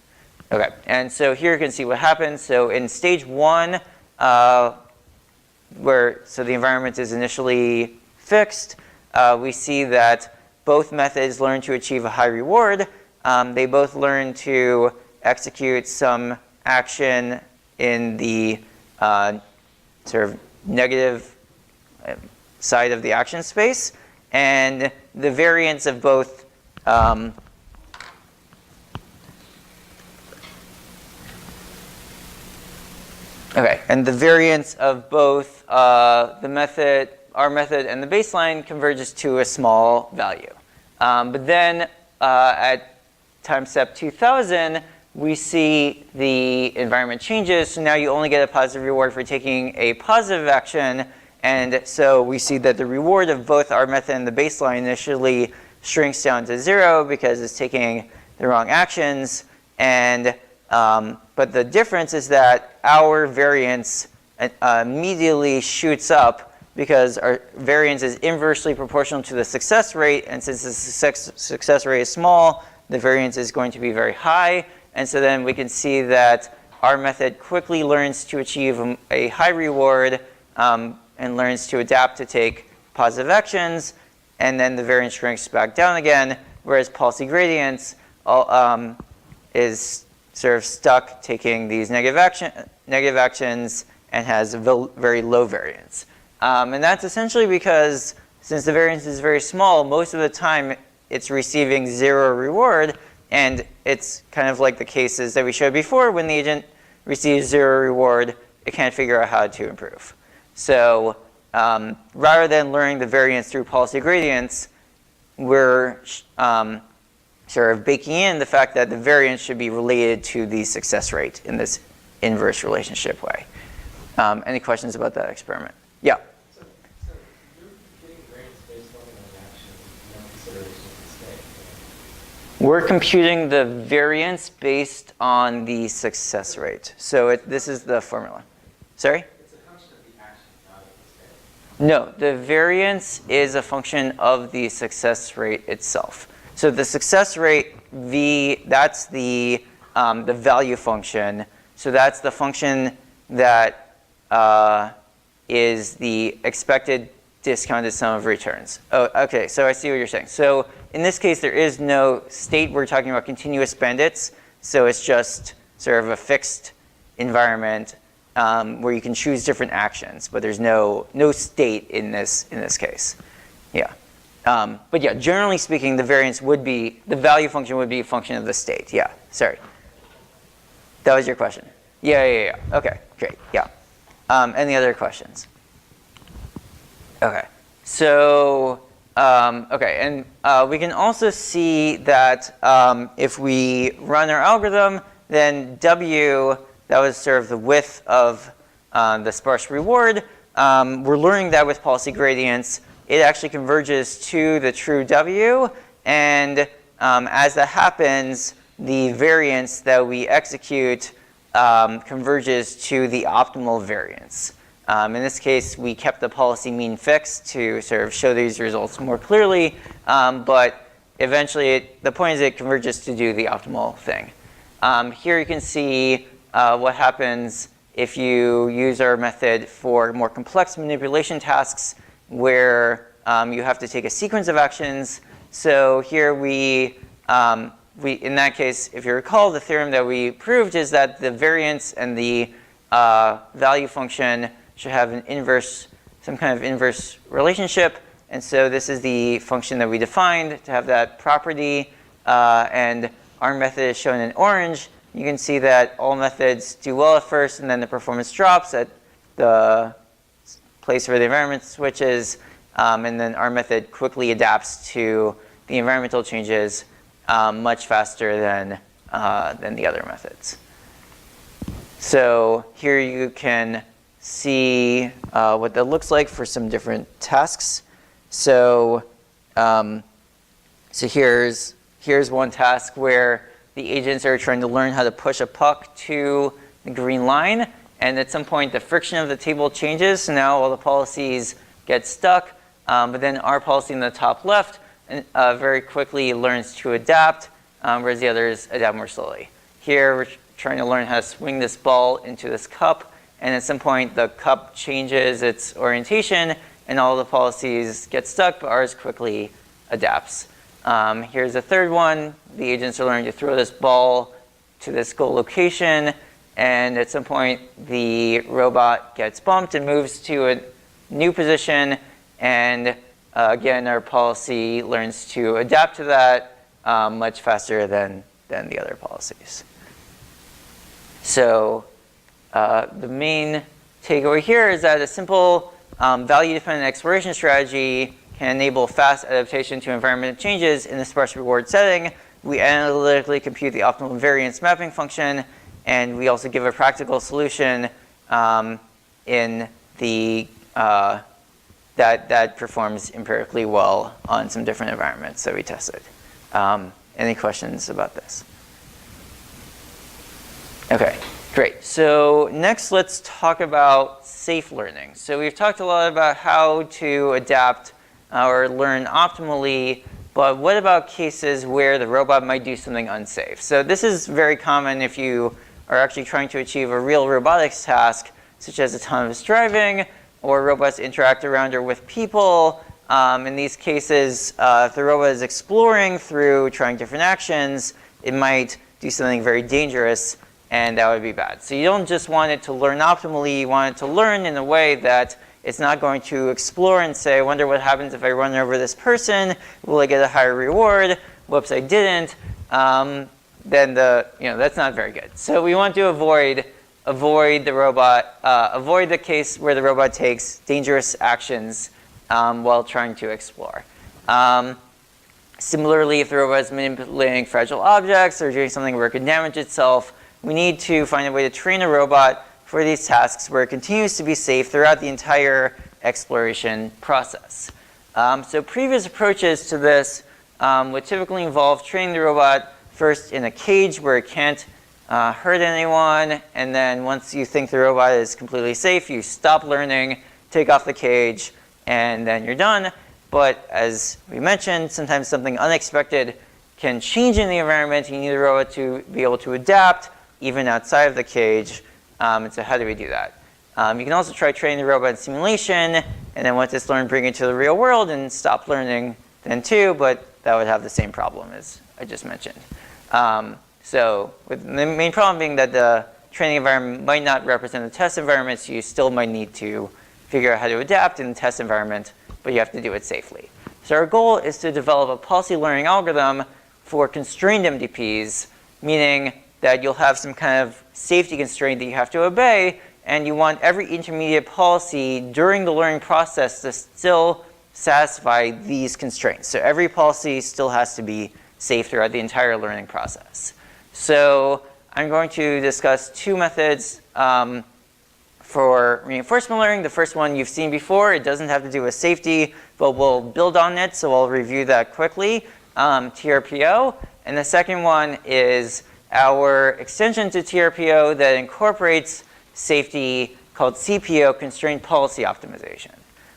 Okay, and so here you can see what happens. So in stage 1, so the environment is initially fixed, we see that both methods learn to achieve a high reward. They both learn to execute some action in the sort of negative side of the action space. And the variance of both and the variance of both our method and the baseline converges to a small value. But then at time step 2000, we see the environment changes. So now you only get a positive reward for taking a positive action. And so we see that the reward of both our method and the baseline initially shrinks down to 0 because it's taking the wrong actions. And but the difference is that our variance immediately shoots up because our variance is inversely proportional to the success rate. And since the success rate is small, the variance is going to be very high. And so then we can see that our method quickly learns to achieve a high reward and learns to adapt to take positive actions. And then the variance shrinks back down again, whereas policy gradients is sort of stuck taking these negative actions and has a very low variance. And that's essentially because since the variance is very small, most of the time it's receiving 0 reward. And it's kind of like the cases that we showed before. When the agent receives 0 reward, it can't figure out how to improve. So rather than learning the variance through policy gradients, we're sort of baking in the fact that the variance should be related to the success rate in this inverse relationship way. Any questions about that experiment? Yeah? So you're getting variance based on an action, no consideration of the state. We're computing the variance based on the success rate. So this is the formula. Sorry? It's a function of the action, not of the state. No, the variance is a function of the success rate itself. So the success rate, V, that's the value function. So that's the function that is the expected discounted sum of returns. Oh, okay, so I see what you're saying. So in this case, there is no state. We're talking about continuous bandits. So it's just sort of a fixed environment where you can choose different actions, but there's no state in this case. Yeah. But yeah, generally speaking, the variance would be, the value function would be a function of the state. Yeah, sorry. That was your question. Yeah. Okay, great, yeah. Any other questions? Okay, so Okay, and we can also see that if we run our algorithm, then W, that was sort of the width of the sparse reward, we're learning that with policy gradients, it actually converges to the true W, and as that happens, the variance that we execute converges to the optimal variance. In this case, we kept the policy mean fixed to sort of show these results more clearly, but eventually the point is it converges to do the optimal thing. Here you can see what happens if you use our method for more complex manipulation tasks where you have to take a sequence of actions. So here we, in that case, if you recall, the theorem that we proved is that the variance and the value function should have an inverse, some kind of inverse relationship. And so this is the function that we defined to have that property. And our method is shown in orange. You can see that all methods do well at first, and then the performance drops at the place where the environment switches. And then our method quickly adapts to the environmental changes much faster than the other methods. So here you can see what that looks like for some different tasks. So, here's one task where the agents are trying to learn how to push a puck to the green line, and at some point the friction of the table changes, so now all the policies get stuck, but then our policy in the top left very quickly learns to adapt, whereas the others adapt more slowly. Here we're trying to learn how to swing this ball into this cup, and at some point the cup changes its orientation and all the policies get stuck, but ours quickly adapts. Here's a third one. The agents are learning to throw this ball to this goal location, and at some point the robot gets bumped and moves to a new position, and again our policy learns to adapt to that much faster than the other policies. So the main takeaway here is that a simple value-dependent exploration strategy can enable fast adaptation to environmental changes in the sparse reward setting. We analytically compute the optimal variance mapping function, and we also give a practical solution in the that performs empirically well on some different environments that we tested. Any questions about this? Okay, great. So next, let's talk about safe learning. So we've talked a lot about how to adapt or learn optimally, but what about cases where the robot might do something unsafe? So this is very common if you are actually trying to achieve a real robotics task, such as autonomous driving, or robots interact around or with people. In these cases, if the robot is exploring through trying different actions, it might do something very dangerous, and that would be bad. So you don't just want it to learn optimally, you want it to learn in a way that it's not going to explore and say, I wonder what happens if I run over this person, will I get a higher reward? Whoops, I didn't. Then that's not very good. So we want to avoid the case where the robot takes dangerous actions while trying to explore. Similarly, if the robot is manipulating fragile objects or doing something where it could damage itself, we need to find a way to train a robot for these tasks where it continues to be safe throughout the entire exploration process. So previous approaches to this would typically involve training the robot first in a cage where it can't hurt anyone, and then once you think the robot is completely safe, you stop learning, take off the cage, and then you're done. But as we mentioned, sometimes something unexpected can change in the environment. You need the robot to be able to adapt even outside of the cage. And so how do we do that? You can also try training the robot in simulation, and then once it's learned, bring it to the real world and stop learning then too, but that would have the same problem as I just mentioned. So with the main problem being that the training environment might not represent the test environment, so you still might need to figure out how to adapt in the test environment, but you have to do it safely. So our goal is to develop a policy learning algorithm for constrained MDPs, meaning that you'll have some kind of safety constraint that you have to obey, and you want every intermediate policy during the learning process to still satisfy these constraints. So every policy still has to be safe throughout the entire learning process. So I'm going to discuss two methods for reinforcement learning. The first one you've seen before. It doesn't have to do with safety, but we'll build on it, so I'll review that quickly. TRPO. And the second one is our extension to TRPO that incorporates safety called CPO, Constraint Policy Optimization.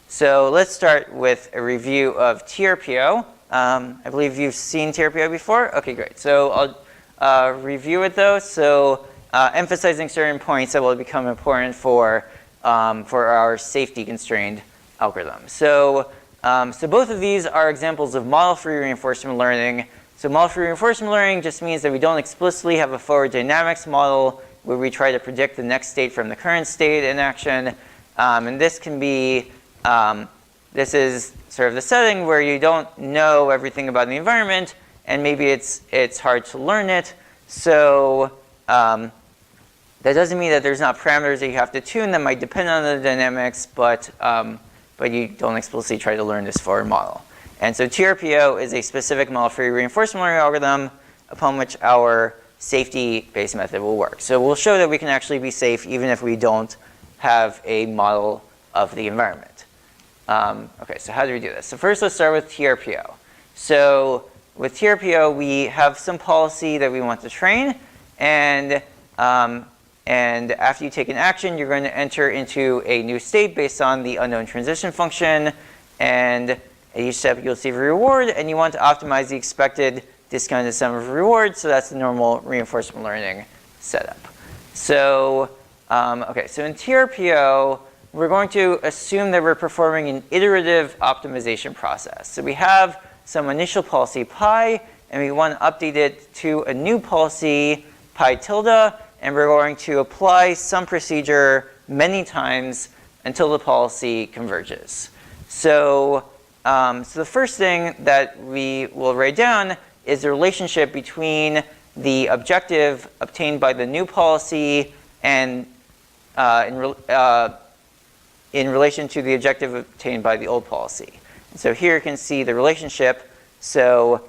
So let's start with a review of TRPO. I believe you've seen TRPO before? Okay, great. So I'll review it though. So emphasizing certain points that will become important for our safety constrained algorithm. So both of these are examples of model-free reinforcement learning. So model-free reinforcement learning just means that we don't explicitly have a forward dynamics model where we try to predict the next state from the current state in action. And this can be, this is sort of the setting where you don't know everything about the environment, and maybe it's hard to learn it. So that doesn't mean that there's not parameters that you have to tune that might depend on the dynamics, but you don't explicitly try to learn this forward model. And so TRPO is a specific model-free reinforcement learning algorithm upon which our safety-based method will work. So we'll show that we can actually be safe even if we don't have a model of the environment. Okay, so how do we do this? So first let's start with TRPO. So with TRPO, we have some policy that we want to train, and after you take an action, you're going to enter into a new state based on the unknown transition function, and at each step you'll receive a reward, and you want to optimize the expected discounted sum of rewards, so that's the normal reinforcement learning setup. So, okay, so in TRPO, we're going to assume that we're performing an iterative optimization process. So we have some initial policy pi, and we want to update it to a new policy pi tilde, and we're going to apply some procedure many times until the policy converges. So, so the first thing that we will write down is the relationship between the objective obtained by the new policy and in relation to the objective obtained by the old policy. And so here you can see the relationship. So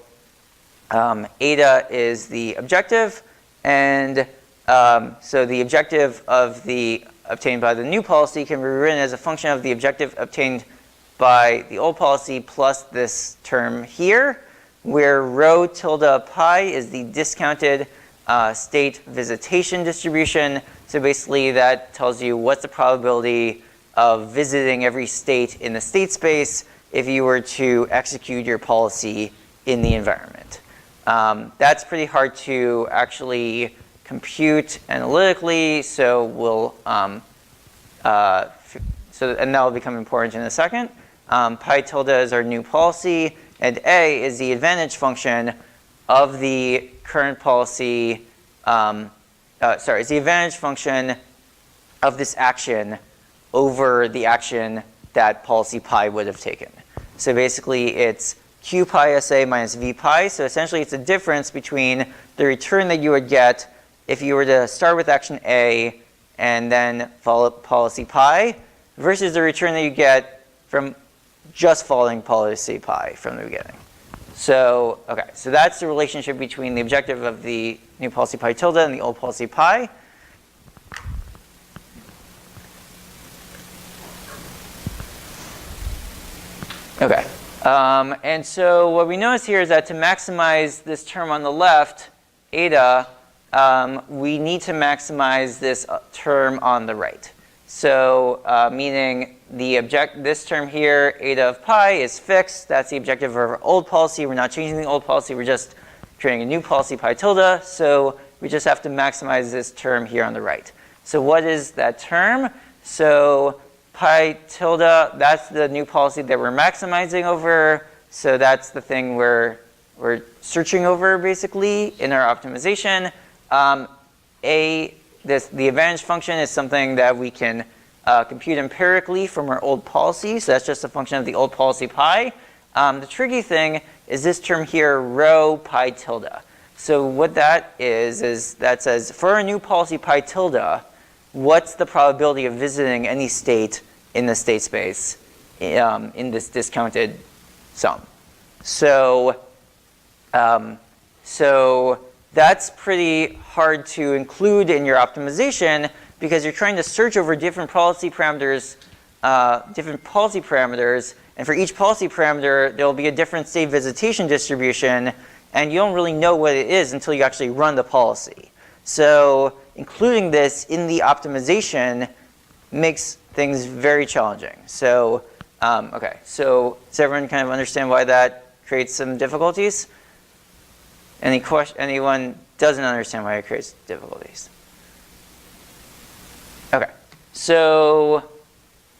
eta is the objective, and so the objective of the obtained by the new policy can be written as a function of the objective obtained by the old policy plus this term here, where rho tilde pi is the discounted state visitation distribution. So basically that tells you what's the probability of visiting every state in the state space if you were to execute your policy in the environment. That's pretty hard to actually compute analytically, so we'll and that will become important in a second. Pi tilde is our new policy, and A is the advantage function of the current policy. It's the advantage function of this action over the action that policy pi would have taken. So basically, it's q pi sa minus v pi. So essentially, it's a difference between the return that you would get if you were to start with action A and then follow policy pi versus the return that you get from just following policy pi from the beginning. So, okay, so that's the relationship between the objective of the new policy pi tilde and the old policy pi. Okay, and so what we notice here is that to maximize this term on the left, eta, we need to maximize this term on the right. So meaning this term here, eta of pi, is fixed. That's the objective of our old policy. We're not changing the old policy. We're just creating a new policy pi tilde. So we just have to maximize this term here on the right. So what is that term? So pi tilde, that's the new policy that we're maximizing over. So that's the thing we're searching over, basically, in our optimization. The advantage function is something that we can compute empirically from our old policy. So that's just a function of the old policy pi. The tricky thing is this term here, rho pi tilde. So what that is that says for a new policy pi tilde, what's the probability of visiting any state in the state space in this discounted sum. So, so that's pretty hard to include in your optimization because you're trying to search over different policy parameters, and for each policy parameter, there will be a different state visitation distribution, and you don't really know what it is until you actually run the policy. So including this in the optimization makes things very challenging. So, okay, so does everyone kind of understand why that creates some difficulties? Anyone doesn't understand why it creates difficulties? Okay, so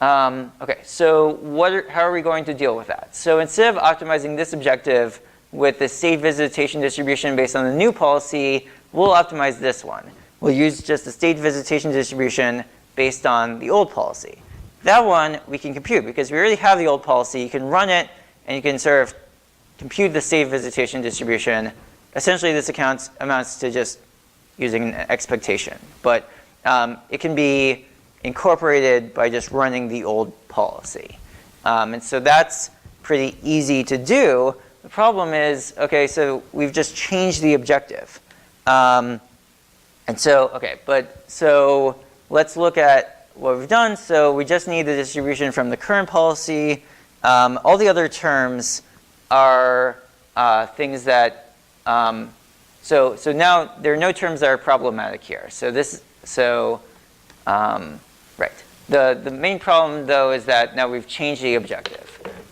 how are we going to deal with that? So instead of optimizing this objective with the state visitation distribution based on the new policy, we'll optimize this one. We'll use just the state visitation distribution based on the old policy. That one we can compute because we already have the old policy. You can run it and you can sort of compute the state visitation distribution. Essentially this amounts to just using an expectation, but it can be incorporated by just running the old policy. And so that's pretty easy to do. The problem is, okay, so we've just changed the objective. And so, okay, so let's look at what we've done. So we just need the distribution from the current policy. All the other terms are things that, so now there are no terms that are problematic here. So right. The main problem though is that now we've changed the objective.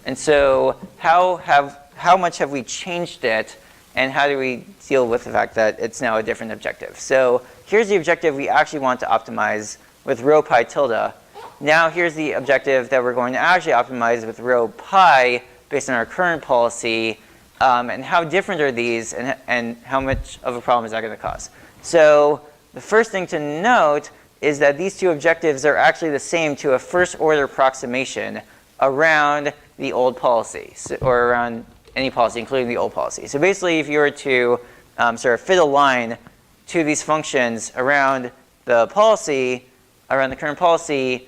And so how much have we changed it, and how do we deal with the fact that it's now a different objective? So here's the objective we actually want to optimize with rho pi tilde. Now here's the objective that we're going to actually optimize with rho pi based on our current policy. And how different are these, and how much of a problem is that going to cause? So the first thing to note is that these two objectives are actually the same to a first order approximation around the old policy, or around any policy, including the old policy. So basically, if you were to sort of fit a line to these functions around the policy, around the current policy,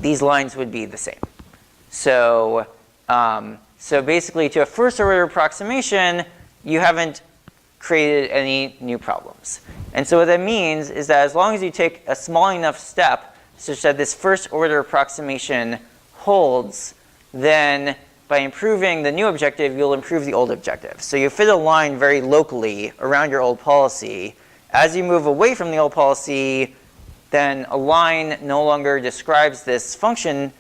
these lines would be the same. So, so basically, to a first order approximation, you haven't created any new problems. And so what that means is that as long as you take a small enough step such that this first order approximation holds, then by improving the new objective, you'll improve the old objective. So you fit a line very locally around your old policy. As you move away from the old policy, then a line no longer describes this function,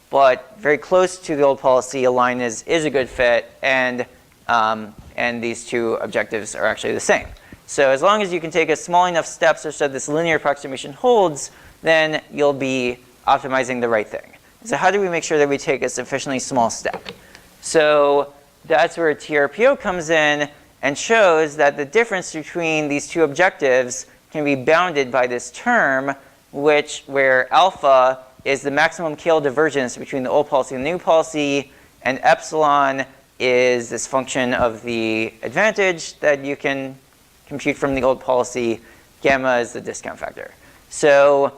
but very close to the old policy, a line is a good fit, and these two objectives are actually the same. So as long as you can take a small enough step such that this linear approximation holds, then you'll be optimizing the right thing. So how do we make sure that we take a sufficiently small step? So that's where TRPO comes in and shows that the difference between these two objectives can be bounded by this term, where alpha is the maximum KL divergence between the old policy and the new policy, and epsilon is this function of the advantage that you can compute from the old policy. Gamma is the discount factor. So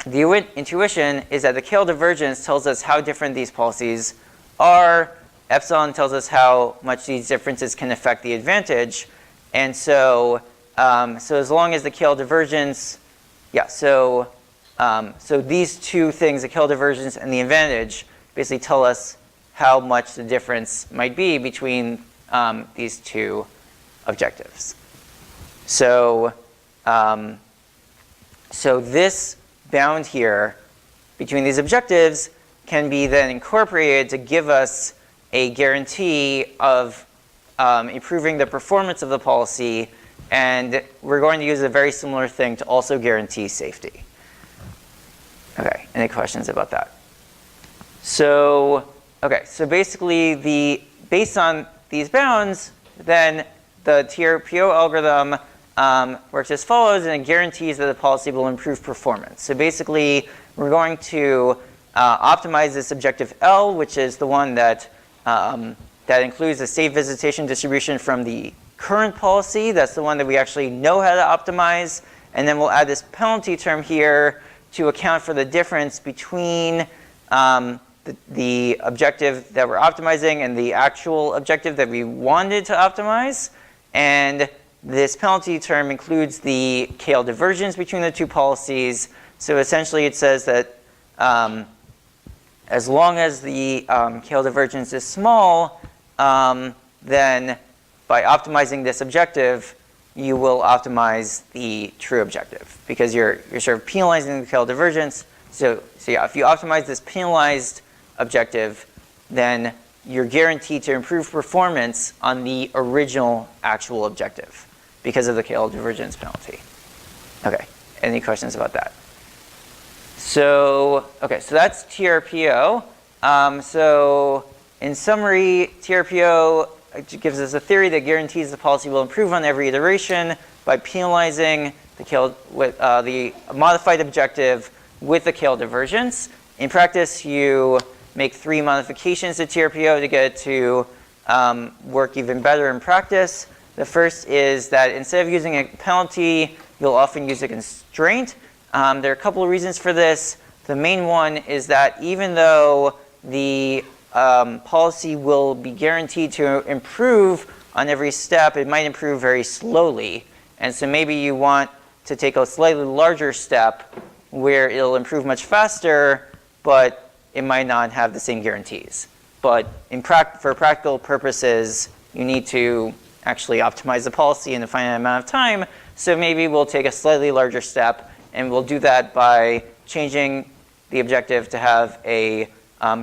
the intuition is that the KL divergence tells us how different these policies are. Epsilon tells us how much these differences can affect the advantage. And so, so as long as the KL divergence, so these two things, the KL divergence and the advantage, basically tell us how much the difference might be between these two objectives. So, so this bound here between these objectives can be then incorporated to give us a guarantee of improving the performance of the policy, and we're going to use a very similar thing to also guarantee safety. Okay, any questions about that? So, okay, so basically based on these bounds, then the TRPO algorithm works as follows, and it guarantees that the policy will improve performance. So basically, we're going to optimize this objective L, which is the one that includes the state visitation distribution from the current policy. That's the one that we actually know how to optimize. And then we'll add this penalty term here to account for the difference between the objective that we're optimizing and the actual objective that we wanted to optimize. And this penalty term includes the KL divergence between the two policies. So essentially it says that as long as the KL divergence is small, then by optimizing this objective, you will optimize the true objective because you're sort of penalizing the KL divergence. So yeah, if you optimize this penalized objective, then you're guaranteed to improve performance on the original actual objective because of the KL divergence penalty. Okay, any questions about that? So, okay, so that's TRPO. So in summary, TRPO gives us a theory that guarantees the policy will improve on every iteration by penalizing the KL with the modified objective with the KL divergence. In practice, you make 3 modifications to TRPO to get it to work even better in practice. The first is that instead of using a penalty, you'll often use a constraint. There are a couple of reasons for this. The main one is that even though the policy will be guaranteed to improve on every step, it might improve very slowly. And so maybe you want to take a slightly larger step where it'll improve much faster, but it might not have the same guarantees. But for practical purposes, you need to actually optimize the policy in a finite amount of time. So maybe we'll take a slightly larger step, and we'll do that by changing the objective to have a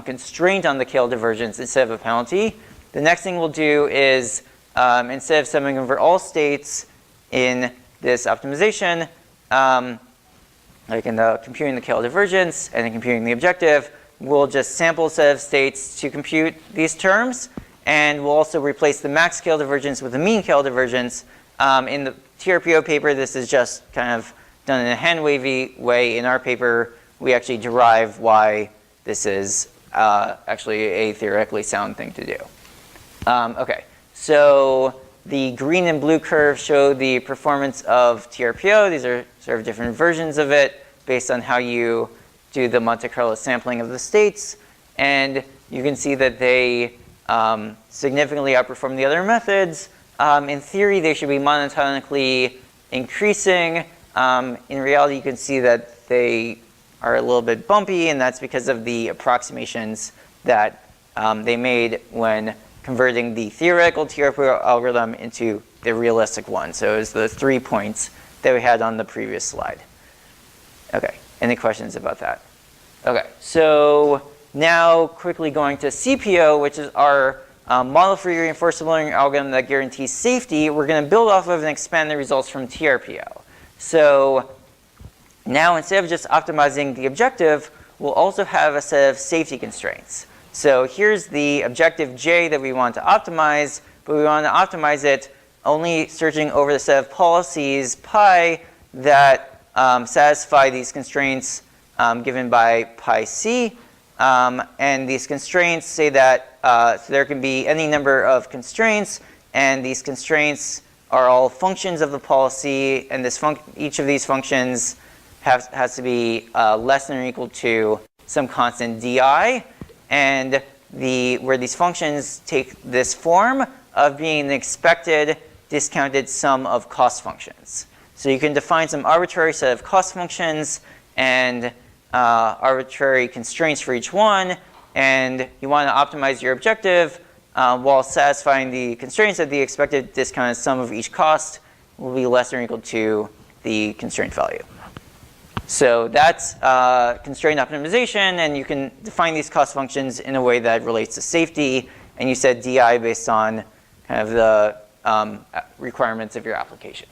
constraint on the KL divergence instead of a penalty. The next thing we'll do is instead of summing over all states in this optimization, like in the computing the KL divergence and then computing the objective, we'll just sample a set of states to compute these terms, and we'll also replace the max KL divergence with the mean KL divergence. In the TRPO paper, this is just kind of done in a hand-wavy way. In our paper, we actually derive why this is actually a theoretically sound thing to do. Okay, so the green and blue curves show the performance of TRPO. These are sort of different versions of it based on how you do the Monte Carlo sampling of the states. And you can see that they significantly outperform the other methods. In theory, they should be monotonically increasing. In reality, you can see that they are a little bit bumpy, and that's because of the approximations that they made when converting the theoretical TRPO algorithm into the realistic one. So it was the 3 points that we had on the previous slide. Okay, any questions about that? Okay, so now quickly going to CPO, which is our model-free reinforcement learning algorithm that guarantees safety. We're going to build off of and expand the results from TRPO. So now instead of just optimizing the objective, we'll also have a set of safety constraints. So here's the objective J that we want to optimize, but we want to optimize it only searching over the set of policies pi that satisfy these constraints given by pi c. And these constraints say that so there can be any number of constraints, and these constraints are all functions of the policy, and each of these functions has to be less than or equal to some constant di. And where these functions take this form of being the expected discounted sum of cost functions. So you can define some arbitrary set of cost functions and arbitrary constraints for each one, and you want to optimize your objective while satisfying the constraints that the expected discounted sum of each cost will be less than or equal to the constraint value. So that's constraint optimization, and you can define these cost functions in a way that relates to safety, and you set DI based on kind of the requirements of your application.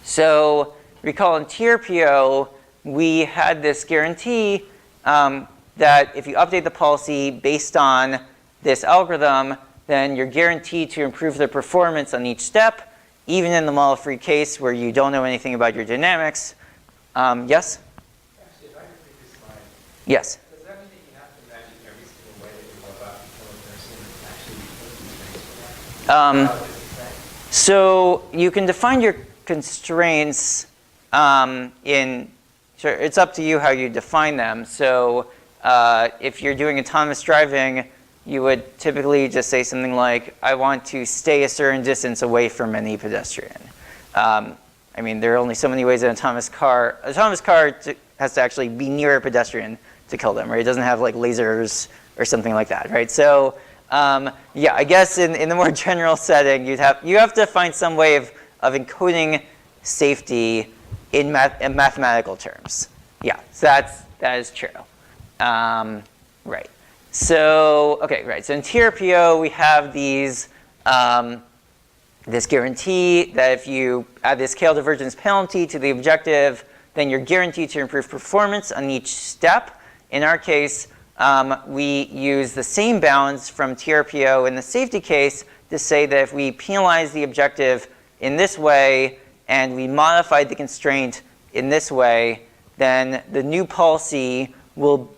So recall in TRPO, we had this guarantee that if you update the policy based on this algorithm, then you're guaranteed to improve the performance on each step, even in the model-free case where you don't know anything about your dynamics. Yes? Actually, if I could take this slide, Yes. does that mean that you have to imagine every single way that you go about controlling nursing actually put constraints for that? How is this thing? So you can define your constraints it's up to you how you define them. So if you're doing autonomous driving, you would typically just say something like, I want to stay a certain distance away from any pedestrian. I mean, there are only so many ways an autonomous car has to actually be near a pedestrian to kill them, right? It doesn't have like lasers or something like that, right? So yeah, I guess in the more general setting, you have to find some way of encoding safety in mathematical terms. Yeah, so that is true. Right. So okay, right. So in TRPO, we have these this guarantee that if you add this scale divergence penalty to the objective, then you're guaranteed to improve performance on each step. In our case, we use the same bounds from TRPO in the safety case to say that if we penalize the objective in this way and we modify the constraint in this way, then the new policy will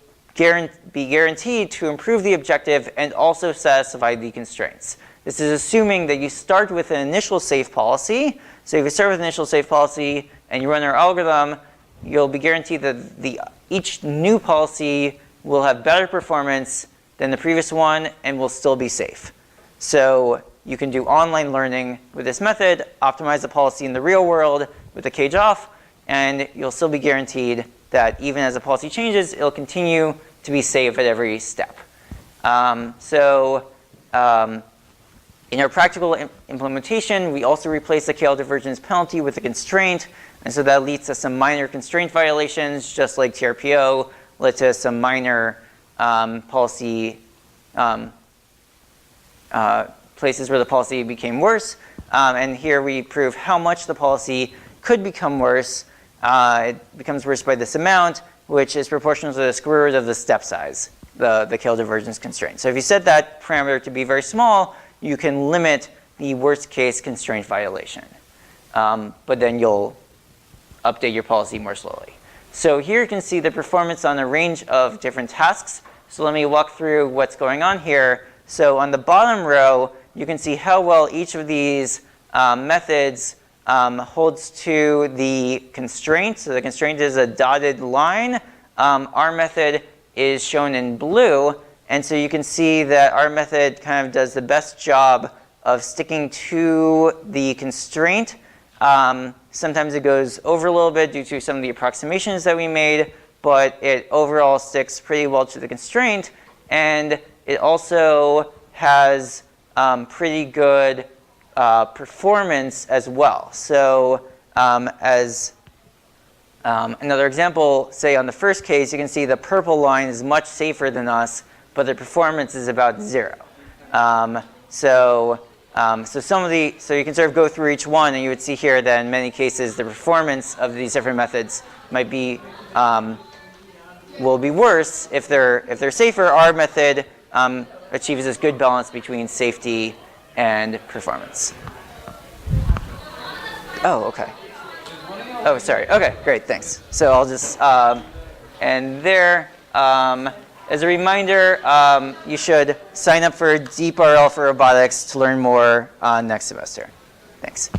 be guaranteed to improve the objective and also satisfy the constraints. This is assuming that you start with an initial safe policy. So if you start with an initial safe policy and you run our algorithm, you'll be guaranteed that each new policy will have better performance than the previous one and will still be safe. So you can do online learning with this method, optimize the policy in the real world with the cage off, and you'll still be guaranteed that even as the policy changes, it'll continue to be safe at every step. In our practical implementation, we also replace the scale divergence penalty with a constraint, and so that leads to some minor constraint violations, just like TRPO led to some minor policy places where the policy became worse. And here we prove how much the policy could become worse. It becomes worse by this amount, which is proportional to the square root of the step size, the scale divergence constraint. So if you set that parameter to be very small, you can limit the worst case constraint violation. But then you'll update your policy more slowly. So here you can see the performance on a range of different tasks. So let me walk through what's going on here. So on the bottom row, you can see how well each of these methods holds to the constraint. So the constraint is a dotted line. Our method is shown in blue. And so you can see that our method kind of does the best job of sticking to the constraint. Sometimes it goes over a little bit due to some of the approximations that we made, but it overall sticks pretty well to the constraint. And it also has pretty good performance as well. So as another example, say on the first case, you can see the purple line is much safer than us, but the performance is about 0. So you can sort of go through each one, and you would see here that in many cases the performance of these different methods might be will be worse if they're safer. Our method achieves this good balance between safety and performance. Oh, okay. Oh, sorry. Okay, great, thanks. So I'll just end there. As a reminder, you should sign up for DeepRL for Robotics to learn more next semester. Thanks.